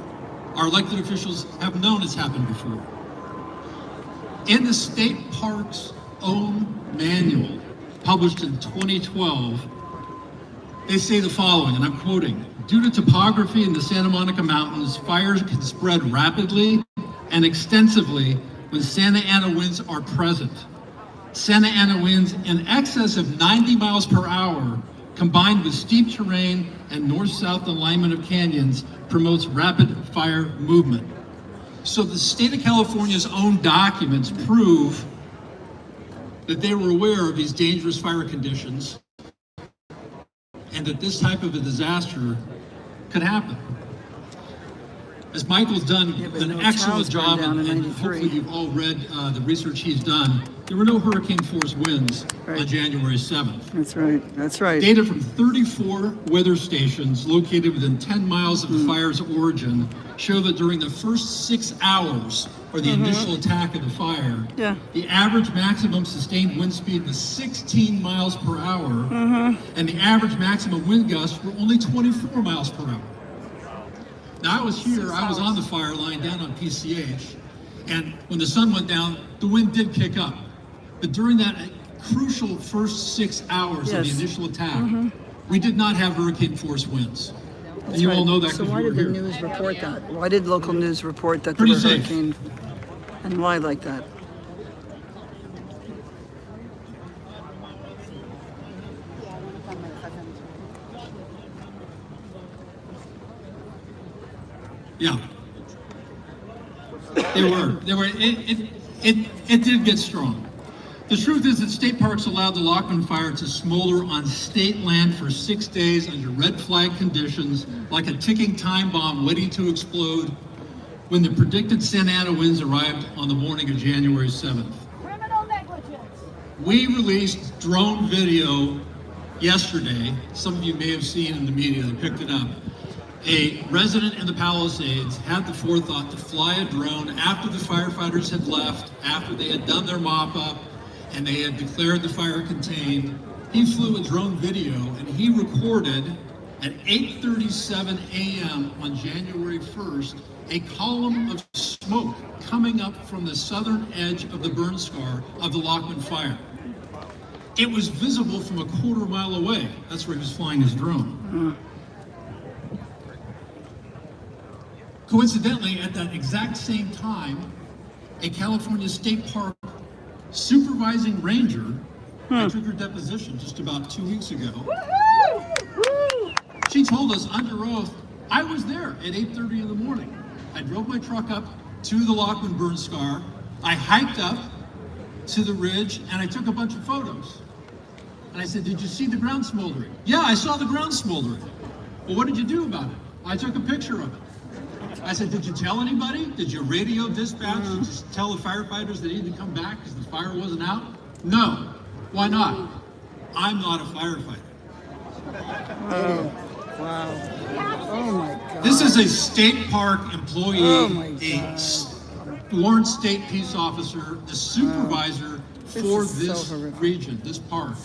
Our elected officials have known it's happened before. In the state park's own manual, published in 2012, they say the following, and I'm quoting, "Due to topography in the Santa Monica Mountains, fires can spread rapidly and extensively when Santa Ana winds are present. Santa Ana winds in excess of 90 miles per hour, combined with steep terrain and north-south alignment of canyons, promotes rapid fire movement." So the state of California's own documents prove that they were aware of these dangerous fire conditions and that this type of a disaster could happen. As Michael's done an excellent job, and hopefully you've all read the research he's done, there were no hurricane-force winds on January 7th. That's right. That's right. Data from 34 weather stations located within 10 miles of the fire's origin show that during the first 6 hours, or the initial attack of the fire, the average maximum sustained wind speed was 16 miles per hour, and the average maximum wind gusts were only 24 miles per hour. Now I was here, I was on the fire line down on PCH, and when the sun went down, the wind did pick up. But during that crucial first 6 hours of the initial attack, we did not have hurricane-force winds. And you all know that. So why did the news report that? Why did local news report that there were hurricane? And why like that? Yeah. It did get strong. The truth is that state parks allowed the Lockman fire to smolder on state land for 6 days under red flag conditions, like a ticking time bomb waiting to explode when the predicted Santa Ana winds arrived on the morning of January 7th. Criminal negligence. We released drone video yesterday. Some of you may have seen in the media, they picked it up. A resident in the Palisades had the forethought to fly a drone after the firefighters had left, after they had done their mop-up, and they had declared the fire contained. He flew a drone video, and he recorded at 8:37 a.m. on January 1st, a column of smoke coming up from the southern edge of the burn scar of the Lockman fire. It was visible from a quarter mile away. That's where he was flying his drone. Coincidentally, at that exact same time, a California state park supervising ranger, I took her deposition just about 2 weeks ago. She told us under oath, I was there at 8:30 in the morning. I drove my truck up to the Lockman burn scar. I hiked up to the ridge and I took a bunch of photos. And I said, did you see the ground smoldering? Yeah, I saw the ground smoldering. Well, what did you do about it? I took a picture of it. I said, did you tell anybody? Did you radio dispatch? Did you tell the firefighters they needed to come back because the fire wasn't out? No. Why not? I'm not a firefighter. Oh, wow. Oh my God. This is a state park employee, a sworn state peace officer, the supervisor for this region, this park.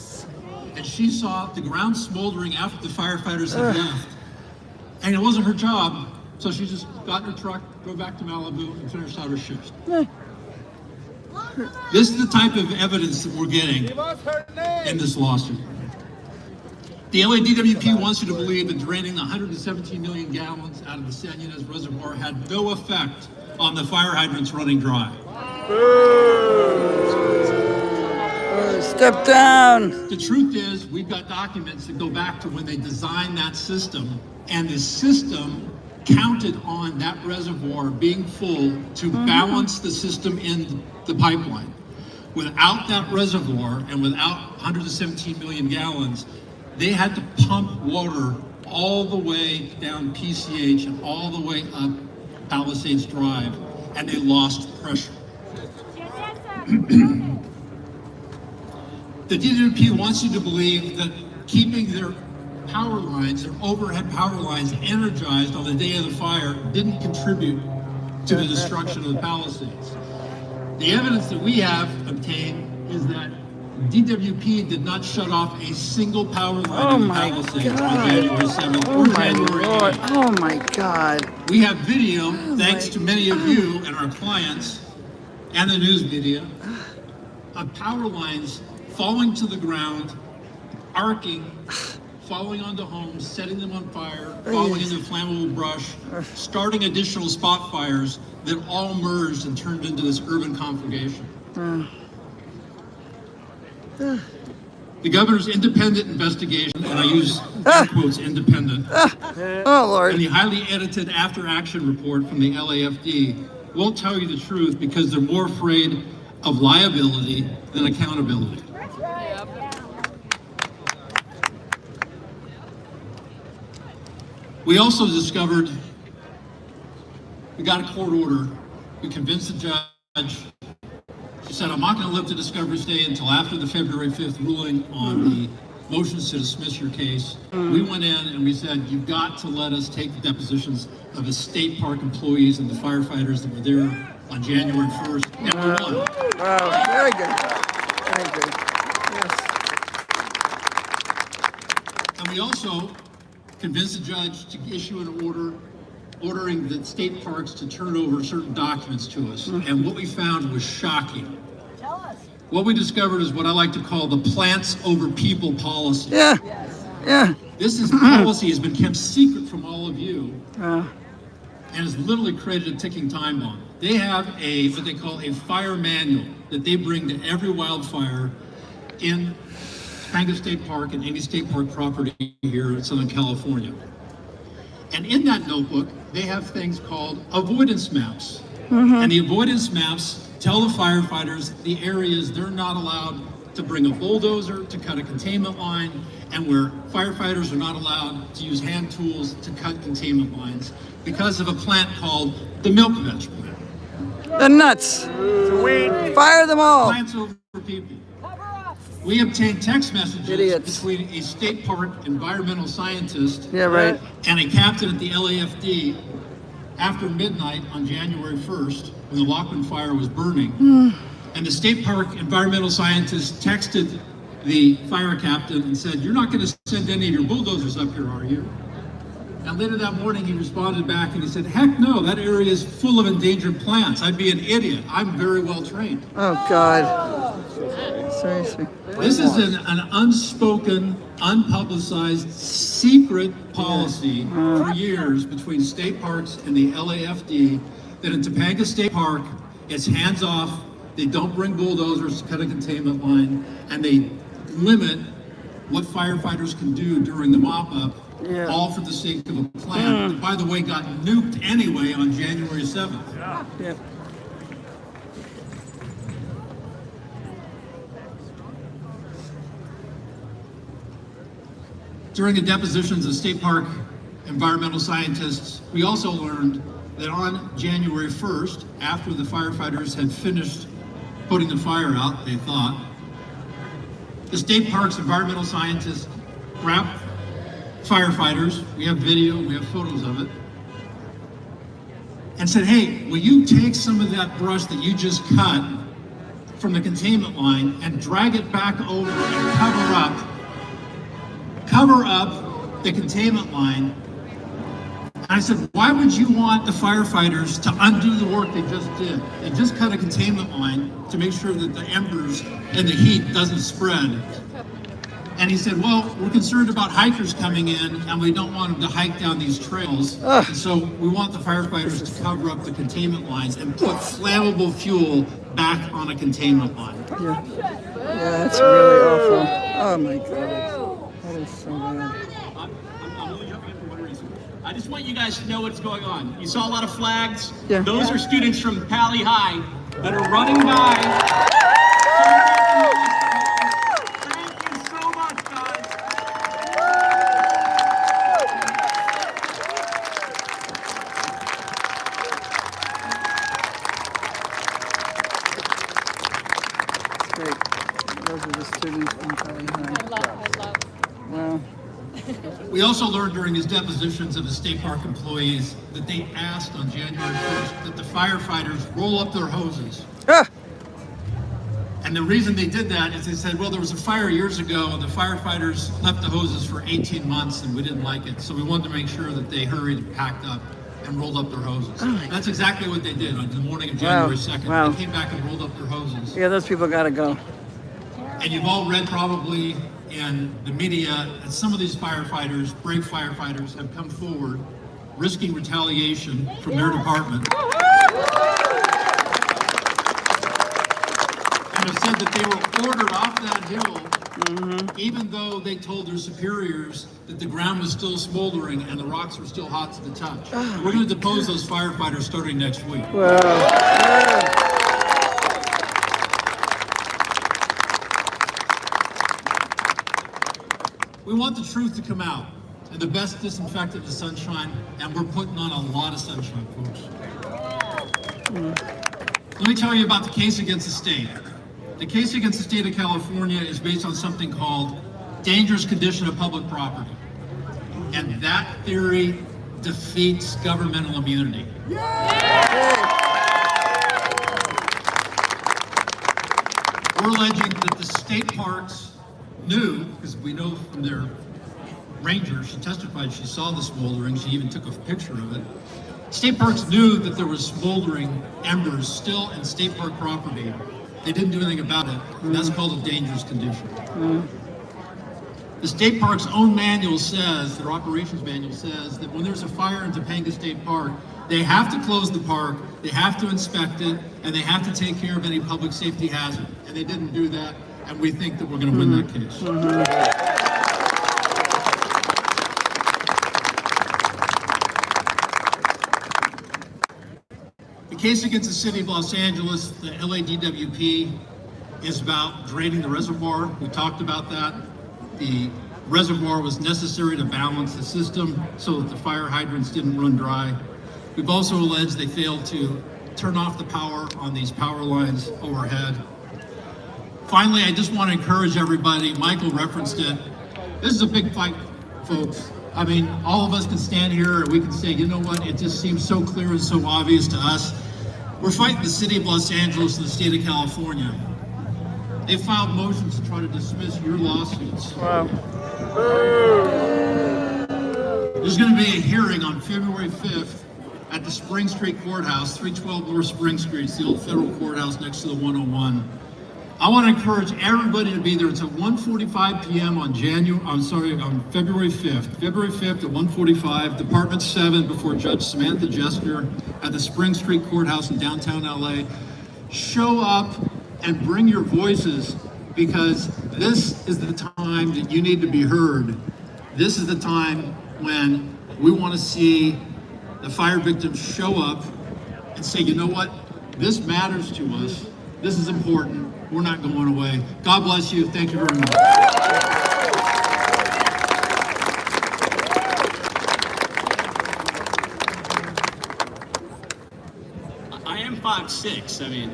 And she saw the ground smoldering after the firefighters had left. And it wasn't her job. So she just got in her truck, drove back to Malibu, and finished out her shift. This is the type of evidence that we're getting in this lawsuit. The LADWP wants you to believe that draining the 117 million gallons out of the San Ynez Reservoir had no effect on the fire hydrants running dry. Step down. The truth is, we've got documents that go back to when they designed that system, and the system counted on that reservoir being full to balance the system in the pipeline. Without that reservoir and without 117 million gallons, they had to pump water all the way down PCH and all the way up Palisades Drive, and they lost pressure. The DWP wants you to believe that keeping their power lines, their overhead power lines energized on the day of the fire didn't contribute to the destruction of the Palisades. The evidence that we have obtained is that DWP did not shut off a single power line Oh in the my Palisades on God. January 7th Oh or my January Lord. 8th. Oh my God. We have video, thanks to many of you and our clients and the news media, of power lines falling to the ground, arcing, falling onto homes, setting them on fire, falling into flammable brush, starting additional spot fires that all merged and turned into this urban conflagration. The governor's independent investigation, and I use air quotes independent, Oh Lord. and the highly edited after action report from the LAFD won't tell you the truth because they're more afraid of liability than accountability. We also discovered, we got a court order, we convinced the judge. She said, I'm not going to lift the discovery stay until after the February 5th ruling on the motions to dismiss your case. We went in and we said, you've got to let us take the depositions of the state park employees and the firefighters that were there on January 1st. And we won. Wow. Very good. Very good. Yes. And we also convinced the judge to issue an order ordering the state parks to turn over certain documents to us. And what we found was shocking. Tell us. What we discovered is what I like to call the plants over people policy. Yeah. Yeah. This policy has been kept secret from all of you Uh, and has literally created a ticking time bomb. They have what they call a fire manual that they bring to every wildfire in Topanga State Park and any state park property here in Southern California. And in that notebook, they have things called avoidance maps. And the avoidance maps tell the firefighters the areas they're not allowed to bring a bulldozer to cut a containment line, and where firefighters are not allowed to use hand tools to cut containment lines because of a plant called the milk veg plant. the nuts. Fire them all. Plants over people. We obtained text messages Idiots. between a state park environmental scientist Yeah, right. and a captain at the LAFD after midnight on January 1st when the Lockman fire was burning. And the state park environmental scientist texted the fire captain and said, you're not going to send any of your bulldozers up here, are you? And later that morning he responded back and he said, heck no, that area is full of endangered plants. I'd be an idiot. I'm very well trained. Oh God. Seriously. This is an unspoken, unpublicized, secret policy for years between state parks and the LAFD that in Topanga State Park, it's hands off, they don't bring bulldozers to cut a containment line, and they limit what firefighters can do during the mop-up, all for the sake of a plant that, by the way, got nuked anyway on January 7th. Yeah. During the depositions of state park environmental scientists, we also learned that on January 1st, after the firefighters had finished putting the fire out, they thought, the state park's environmental scientists grabbed firefighters, we have video, we have photos of it, and said, hey, will you take some of that brush that you just cut from the containment line and drag it back over and cover up the containment line. And I said, why would you want the firefighters to undo the work they just did? They just cut a containment line to make sure that the embers and the heat doesn't spread. And he said, well, we're concerned about hikers coming in and we don't want them to hike down these trails. And so we want the firefighters to cover up the containment lines and put flammable fuel back on a containment line. Yeah, that's really awful. Oh my God. That is so bad. I'm only jumping in for one reason. I just want you guys to know what's going on. You saw a lot of flags. Yeah. Those are students from Pali High that are running by. Thank you so much, guys. That's great. Those are the students from Pali High. I love. Wow. We also learned during his depositions of the state park employees that they asked on January 1st that the firefighters roll up their hoses. Ah! And And the reason they did that is they said, well, there was a fire years ago and the firefighters left the hoses for 18 months and we didn't like it. So we wanted to make sure that they hurried and packed up and rolled up their hoses. That's exactly what they did on the morning of January 2nd. Wow. They came back and rolled up their hoses. Yeah, those people gotta go. And you've all read probably in the media that some of these firefighters, brave firefighters, have come forward risking retaliation from their department. And have said that they were ordered off that hill, even though they told their superiors that the ground was still smoldering and the rocks were still hot to the touch. We're going to depose those firefighters starting next week. We want the truth to come out, and the best disinfectant is sunshine, and we're putting on a lot of sunshine, folks. Let me tell you about the case against the state. The case against the state of California is based on something called dangerous condition of public property. And that theory defeats governmental immunity. We're alleging that the state parks knew, because we know from their ranger, she testified she saw the smoldering, she even took a picture of it. State parks knew that there was smoldering embers still in state park property. They didn't do anything about it, and that's called a dangerous condition. The state park's own manual says, their operations manual says, that when there's a fire in Topanga State Park, they have to close the park, they have to inspect it, and they have to take care of any public safety hazard. And they didn't do that, and we think that we're going to win that case. The case against the city of Los Angeles, the LADWP, is about draining the reservoir. We talked about that. The reservoir was necessary to balance the system so that the fire hydrants didn't run dry. We've also alleged they failed to turn off the power on these power lines overhead. Finally, I just want to encourage everybody, Michael referenced it, this is a big fight, folks. I mean, all of us can stand here and we can say, you know what, it just seems so clear and so obvious to us. We're fighting the city of Los Angeles and the state of California. They filed motions to try to dismiss your lawsuits. Wow. There's going to be a hearing on February 5th at the Spring Street Courthouse, 312 North Spring Street, it's the old federal courthouse next to the 101. I want to encourage everybody to be there. It's at 1:45 p.m. on February 5th. February 5th at 1:45, Department 7 before Judge Samantha Jester at the Spring Street Courthouse in downtown LA. Show up and bring your voices, because this is the time that you need to be heard. This is the time when we want to see the fire victims show up and say, you know what, this matters to us. This is important. We're not going away. God bless you. Thank you very much. I am 5'6". I mean,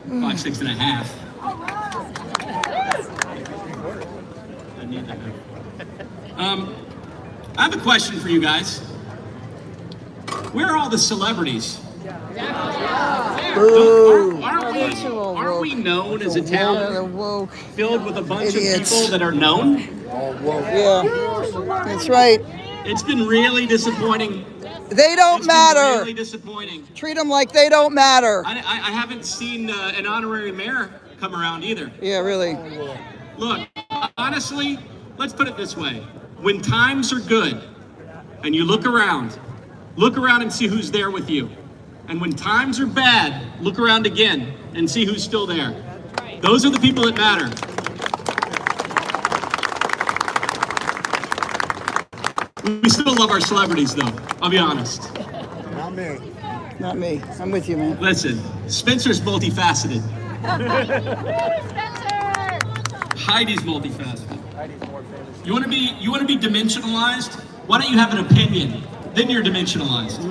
5'6" and a half. I need that. I have a question for you guys. Where are all the celebrities? Aren't we known as a town filled with a bunch of people that are known? Yeah, that's right. It's been really disappointing. They don't matter. Really disappointing. Treat them like they don't matter. I haven't seen an honorary mayor come around either. Yeah, really. Look, honestly, let's put it this way. When times are good and you look around and see who's there with you. And when times are bad, look around again and see who's still there. Those are the people that matter. We still love our celebrities, though. I'll be honest. Not me. Not me. I'm with you, man. Listen, Spencer's multifaceted. Heidi's multifaceted. You want to be dimensionalized? Why don't you have an opinion? Then you're dimensionalized.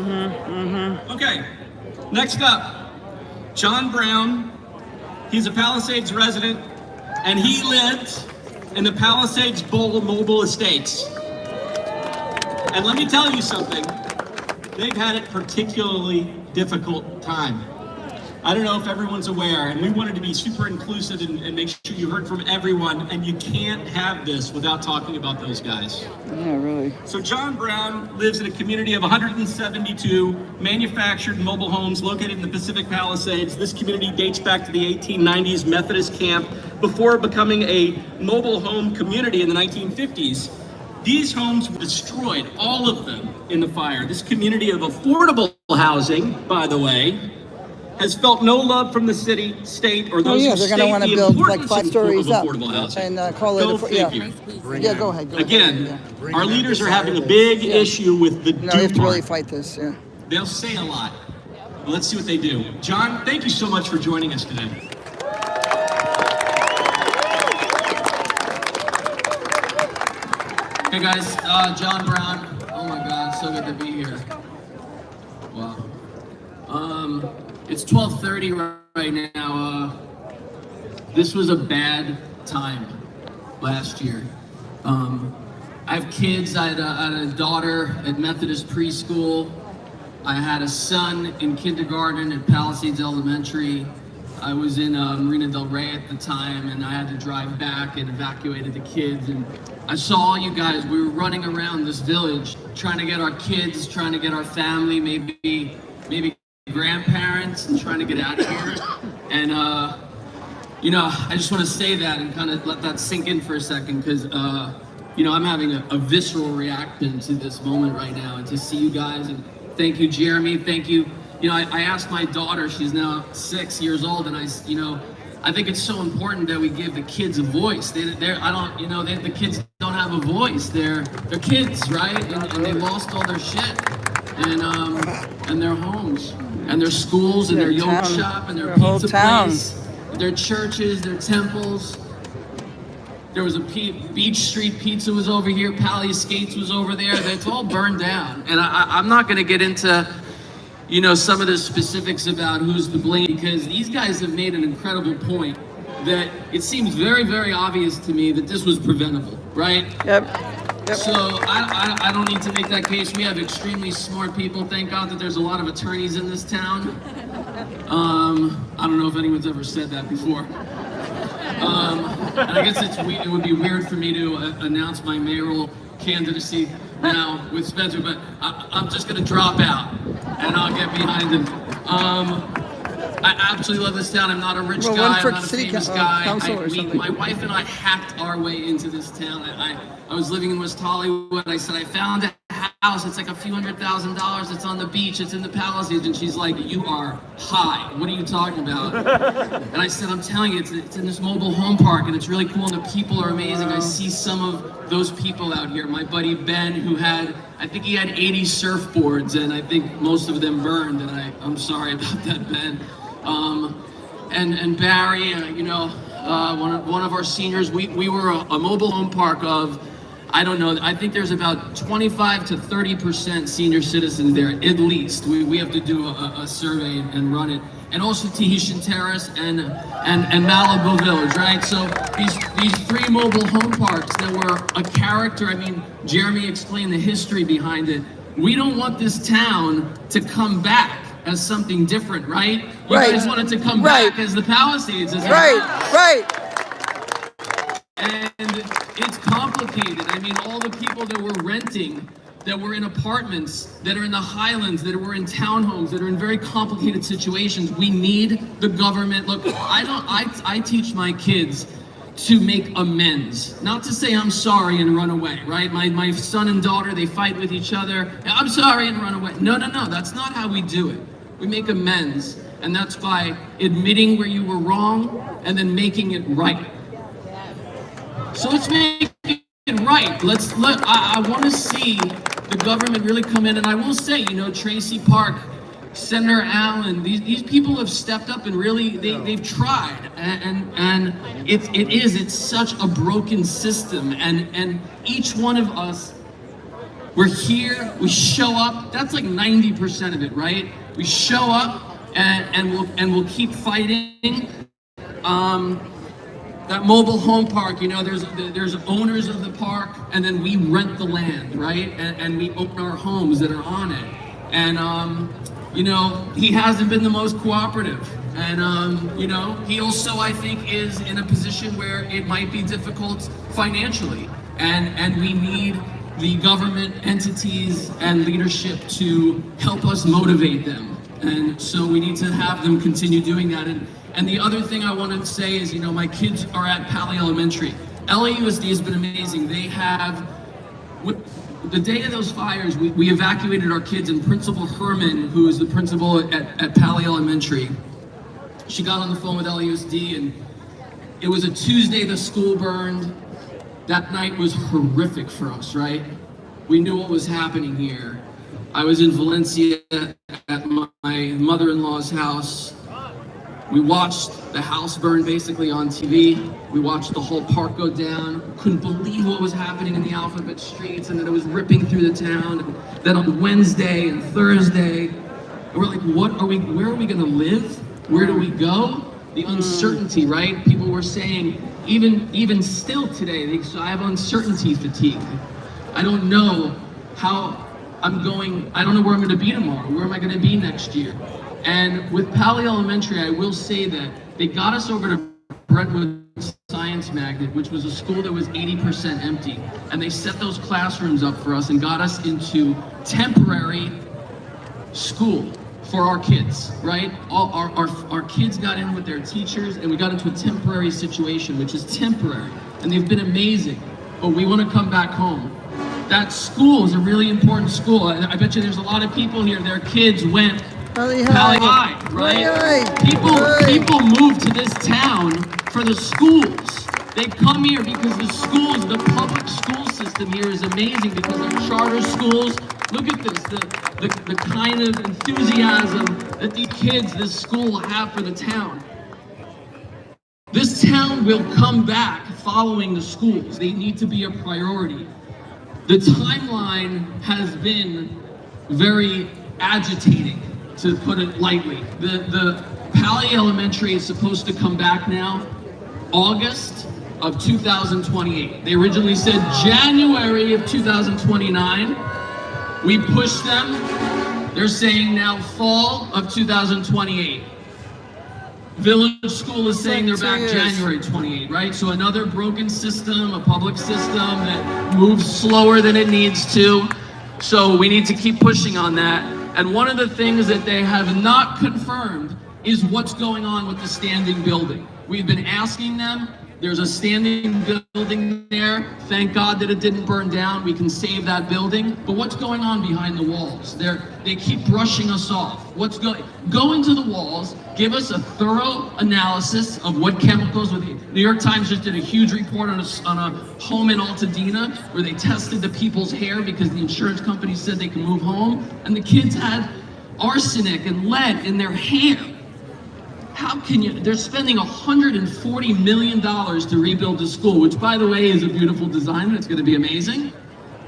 Okay. Next up, John Brown. He's a Palisades resident, and he lived in the Palisades Bowl Mobile Estates. And let me tell you something, they've had a particularly difficult time. I don't know if everyone's aware, and we wanted to be super inclusive and make sure you heard from everyone, and you can't have this without talking about those guys. Yeah, really. So John Brown lives in a community of 172 manufactured mobile homes located in the Pacific Palisades. This community dates back to the 1890s Methodist camp before becoming a mobile home community in the 1950s. These homes were destroyed, all of them, in the fire. This community of affordable housing, by the way, has felt no love from the city, state, or those who they're going to want to the build like importance 5 stories up affordable housing. and call it. Go Yeah, figure. yeah. Go ahead. Go Again, ahead. our leaders are having a big issue with the No, you have to really part. fight this. Yeah. They'll say a lot. But let's see what they do. John, thank you so much for joining us today. Hey guys, John Brown. Oh my God, so good to be here. Wow. It's 12:30 right now. This was a bad time last year. I have kids. I had a daughter at Methodist preschool. I had a son in kindergarten at Palisades Elementary. I was in Marina Del Rey at the time, and I had to drive back and evacuated the kids. And I saw all you guys. We were running around this village, trying to get our kids, trying to get our family, maybe grandparents, and trying to get out of here. And you know, I just want to say that and kind of let that sink in for a second, because you know, I'm having a visceral reaction to this moment right now, and to see you guys. And thank you, Jeremy. Thank you. You know, I asked my daughter, she's now 6 years old, and I think it's so important that we give the kids a voice. The kids don't have a voice. They're kids, right? And they lost all their shit, and their homes, and their schools, and their yoga shop, and their pizza place, their churches, their temples. There was a Beach Street Pizza was over here. Palisades was over there. That's all burned down. And I'm not going to get into, you know, some of the specifics about who's to blame, because these guys have made an incredible point that it seems very, very obvious to me that this was preventable, right? Yep. So I don't need to make that case. We have extremely smart people. Thank God that there's a lot of attorneys in this town. I don't know if anyone's ever said that before. And I guess it would be weird for me to announce my mayoral candidacy now with Spencer, but I'm just going to drop out and I'll get behind him. I absolutely love this town. I'm not a rich guy. I'm not a famous guy. My wife and I hacked our way into this town. I was living in West Hollywood. I said, I found a house. It's like a few $100,000. It's on the beach. It's in the Palisades. And she's like, you are high. What are you talking about? And I said, I'm telling you, it's in this mobile home park, and it's really cool, and the people are amazing. I see some of those people out here. My buddy Ben, who I think he had 80 surfboards, and I think most of them burned, and I'm sorry about that, Ben. And Barry, you know, one of our seniors, we were a mobile home park of, I don't know, I think there's about 25 to 30% senior citizens there, at least. We have to do a survey and run it. And also Tahitian Terrace and Malibu Village, right? So these 3 mobile home parks that were a character. I mean, Jeremy explained the history behind it. We don't want this town to come back as something different, right? You guys want it to come back as the Palisades. Right. And it's complicated. I mean, all the people that were renting, that were in apartments, that are in the Highlands, that were in townhomes, that are in very complicated situations. We need the government. Look, I teach my kids to make amends, not to say I'm sorry and run away, right? My son and daughter, they fight with each other. I'm sorry and run away. No, that's not how we do it. We make amends, and that's by admitting where you were wrong and then making it right. So let's make it right. I want to see the government really come in, and I will say, you know, Tracy Park, Senator Allen, these people have stepped up and really they've tried, and it's such a broken system, and each one of us, we're here, we show up. That's like 90% of it, right? We show up and we'll keep fighting. That mobile home park, you know, there's owners of the park, and then we rent the land, right? And we own our homes that are on it. And you know, he hasn't been the most cooperative. And, you know, he also, I think, is in a position where it might be difficult financially. And we need the government entities and leadership to help us motivate them. And so we need to have them continue doing that. And the other thing I want to say is, you know, my kids are at Pali Elementary. LAUSD has been amazing. They have, the day of those fires, we evacuated our kids, and Principal Herman, who is the principal at Pali Elementary, she got on the phone with LAUSD, and it was a Tuesday the school burned. That night was horrific for us, right? We knew what was happening here. I was in Valencia at my mother-in-law's house. We watched the house burn basically on TV. We watched the whole park go down. Couldn't believe what was happening in the Alphabet streets, and that it was ripping through the town. And then on Wednesday and Thursday, we're like, where are we gonna live? Where do we go? The uncertainty, right? People were saying, even still today, so I have uncertainty fatigue. I don't know how I'm going, I don't know where I'm gonna be tomorrow. Where am I gonna be next year? And with Pali Elementary, I will say that they got us over to Brentwood Science Magnet, which was a school that was 80% empty. And they set those classrooms up for us and got us into temporary school for our kids, right? Our kids got in with their teachers, and we got into a temporary situation, which is temporary. And they've been amazing, but we want to come back home. That school is a really important school. I bet you there's a lot of people here, their kids went Pali High, right? People move to this town for the schools. They come here because the schools, the public school system here is amazing because they're charter schools. Look at this, the kind of enthusiasm that these kids, this school have for the town. This town will come back following the schools. They need to be a priority. The timeline has been very agitating, to put it lightly. The Pali Elementary is supposed to come back now, August of 2028. They originally said January of 2029. We pushed them. They're saying now fall of 2028. Village School is saying they're back January 28, right? So another broken system, a public system that moves slower than it needs to. So we need to keep pushing on that. And one of the things that they have not confirmed is what's going on with the standing building. We've been asking them. There's a standing building there. Thank God that it didn't burn down. We can save that building. But what's going on behind the walls? They keep brushing us off. Go into the walls, give us a thorough analysis of what chemicals were. The New York Times just did a huge report on a home in Altadena where they tested the people's hair because the insurance company said they can move home, and the kids had arsenic and lead in their hair. How can you, they're spending $140 million to rebuild the school, which by the way is a beautiful design, and it's gonna be amazing.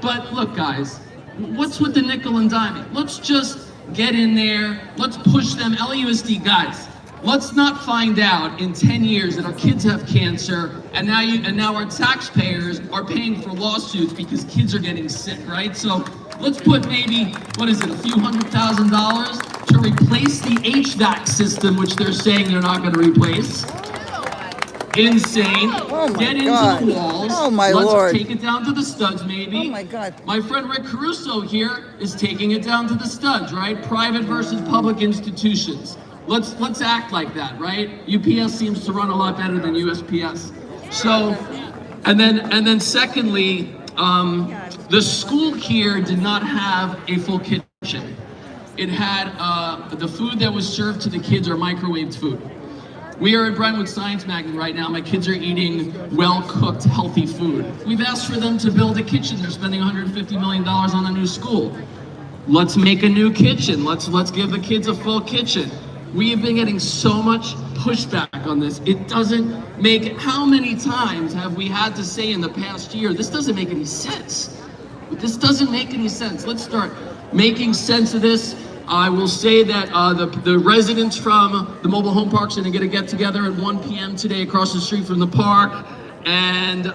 But look guys, what's with the nickel and diming? Let's just get in there, let's push them. LAUSD guys, let's not find out in 10 years that our kids have cancer, and now our taxpayers are paying for lawsuits because kids are getting sick, right? So let's put maybe, what is it, a few $100,000 to replace the HVAC system, which they're saying they're not going to replace. Insane. Oh my Get into God. the walls. Oh my Let's Lord. take it down to the studs, maybe. Oh my God. My friend Rick Caruso here is taking it down to the studs, right? Private versus public institutions. Let's act like that, right? UPS seems to run a lot better than USPS. So, and then secondly, the school here did not have a full kitchen. It had the food that was served to the kids are microwaved food. We are at Brentwood Science Magnet right now. My kids are eating well-cooked, healthy food. We've asked for them to build a kitchen. They're spending $150 million on a new school. Let's make a new kitchen. Let's give the kids a full kitchen. We have been getting so much pushback on this. It doesn't make, how many times have we had to say in the past year, this doesn't make any sense. This doesn't make any sense. Let's start making sense of this. I will say that the residents from the mobile home parks are going to get together at 1 p.m. today across the street from the park, and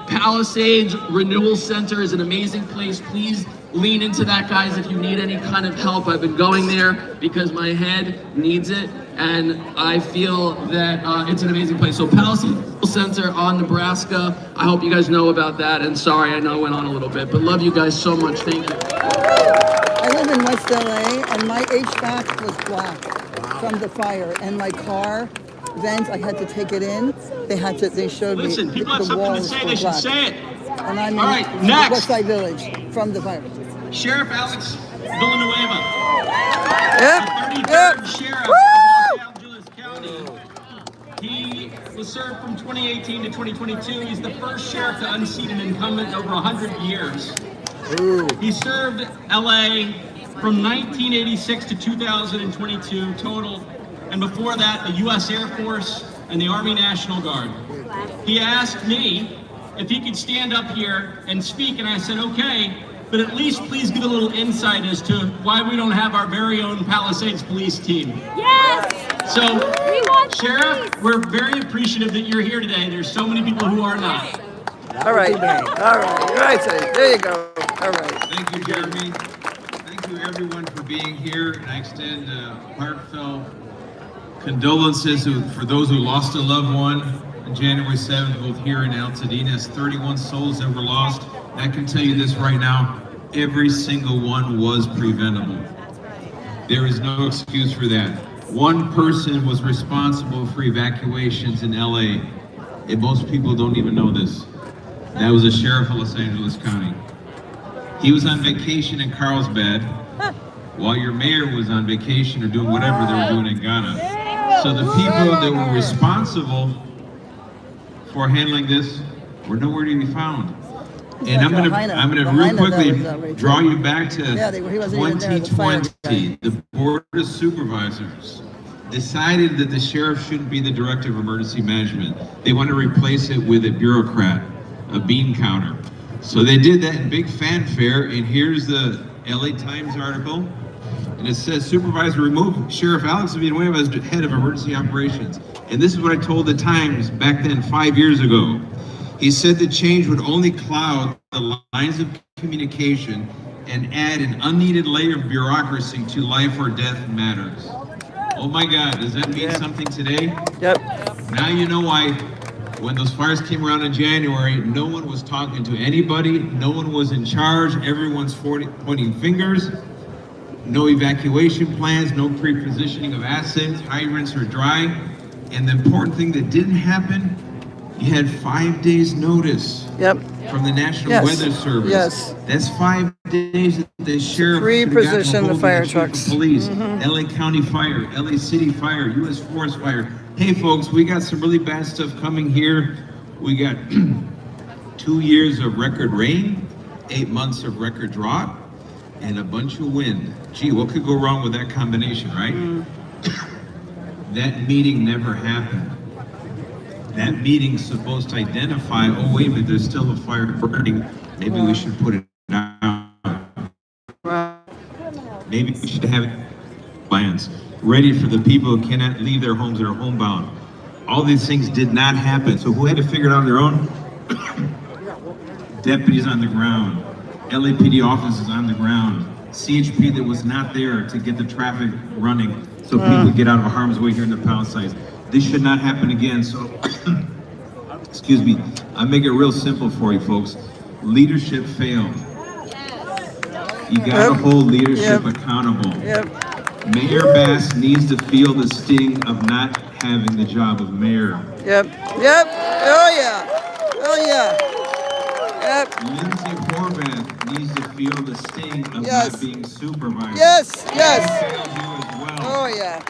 Palisades Renewal Center is an amazing place. Please lean into that, guys. If you need any kind of help, I've been going there because my head needs it, and I feel that it's an amazing place. So Palisades Center on Nebraska, I hope you guys know about that, and sorry, I know I went on a little bit, but love you guys so much. Thank you. I live in West LA, and my HVAC was black from the fire, and my car vents, I had to take it in. They showed Listen, me people have the something to walls say, were they should black. say it. And I'm All in right, next. Westside Village from the fire. Sheriff Alex Villanueva. Yep. The 33rd Yep. Sheriff of Los Angeles County. He was served from 2018 to 2022. He's the first sheriff to unseat an incumbent in over 100 years. Ooh. He served LA from 1986 to 2022 total, and before that, the U.S. Air Force and the Army National Guard. He asked me if he could stand up here and speak, and I said, okay, but at least please give a little insight as to why we don't have our very own Palisades police team. Yes! So, We want Sheriff, we're very appreciative that you're here today. There's so many people who are not. All right. All right. Right side. There you go. All right. Thank you, Jeremy. Thank you, everyone, for being here. And I extend heartfelt condolences for those who lost a loved one on January 7th, both here in Altadena. 31 souls that were lost. And I can tell you this right now, every single one was preventable. There is no excuse for that. One person was responsible for evacuations in LA, and most people don't even know this. That was the sheriff of Los Angeles County. He was on vacation in Carlsbad while your mayor was on vacation or doing whatever they were doing in Ghana. So the people that were responsible for handling this were nowhere to be found. And I'm gonna real quickly draw you back to 2020. The Board of Supervisors decided that the sheriff shouldn't be the director of emergency management. They want to replace it with a bureaucrat, a bean counter. So they did that in big fanfare, and here's the LA Times article. And it says, supervisor removed Sheriff Alex Villanueva as head of emergency operations. And this is what I told the Times back then 5 years ago. He said the change would only cloud the lines of communication and add an unneeded layer of bureaucracy to life or death matters. Oh my God, does that mean something today? Yep. Now you know why when those fires came around in January, no one was talking to anybody, no one was in charge, everyone's pointing fingers, no evacuation plans, no pre-positioning of assets, hydrants are dry, and the important thing that didn't happen, you had 5 days notice from the National Weather Service. Yes. That's 5 days that the sheriff Pre-position the fire trucks. Police, LA County Fire, LA City Fire, US Forest Fire. Hey folks, we got some really bad stuff coming here. We got 2 years of record rain, 8 months of record drought, and a bunch of wind. Gee, what could go wrong with that combination, right? That meeting never happened. That meeting's supposed to identify, oh wait a minute, there's still a fire burning. Maybe we should put it out. Maybe we should have plans ready for the people who cannot leave their homes that are homebound. All these things did not happen. So who had to figure it out on their own? Deputies on the ground, LAPD officers on the ground, CHP that was not there to get the traffic running so people get out of harm's way here in the Palisades. This should not happen again, so, excuse me, I make it real simple for you folks. Leadership failed. You gotta hold leadership accountable. Mayor Bass needs to feel the sting of not having the job of mayor. Oh yeah. Lindsay Horvath needs to feel the sting of not being supervisor. Yes. Failed you as well. Oh yeah.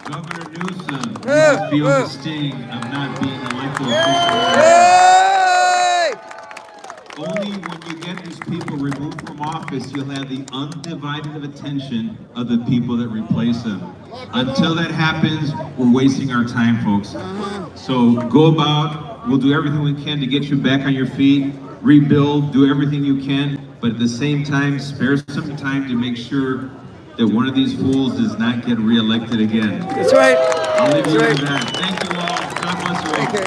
Governor Newsom needs to feel the sting of not being elected official. Only when you get these people removed from office, you'll have the undivided attention of the people that replace them. Until that happens, we're wasting our time, folks. So go about, we'll do everything we can to get you back on your feet, rebuild, do everything you can, but at the same time, spare some time to make sure that one of these fools does not get reelected again. That's right. I'll leave you with that. Thank you all. God bless you all.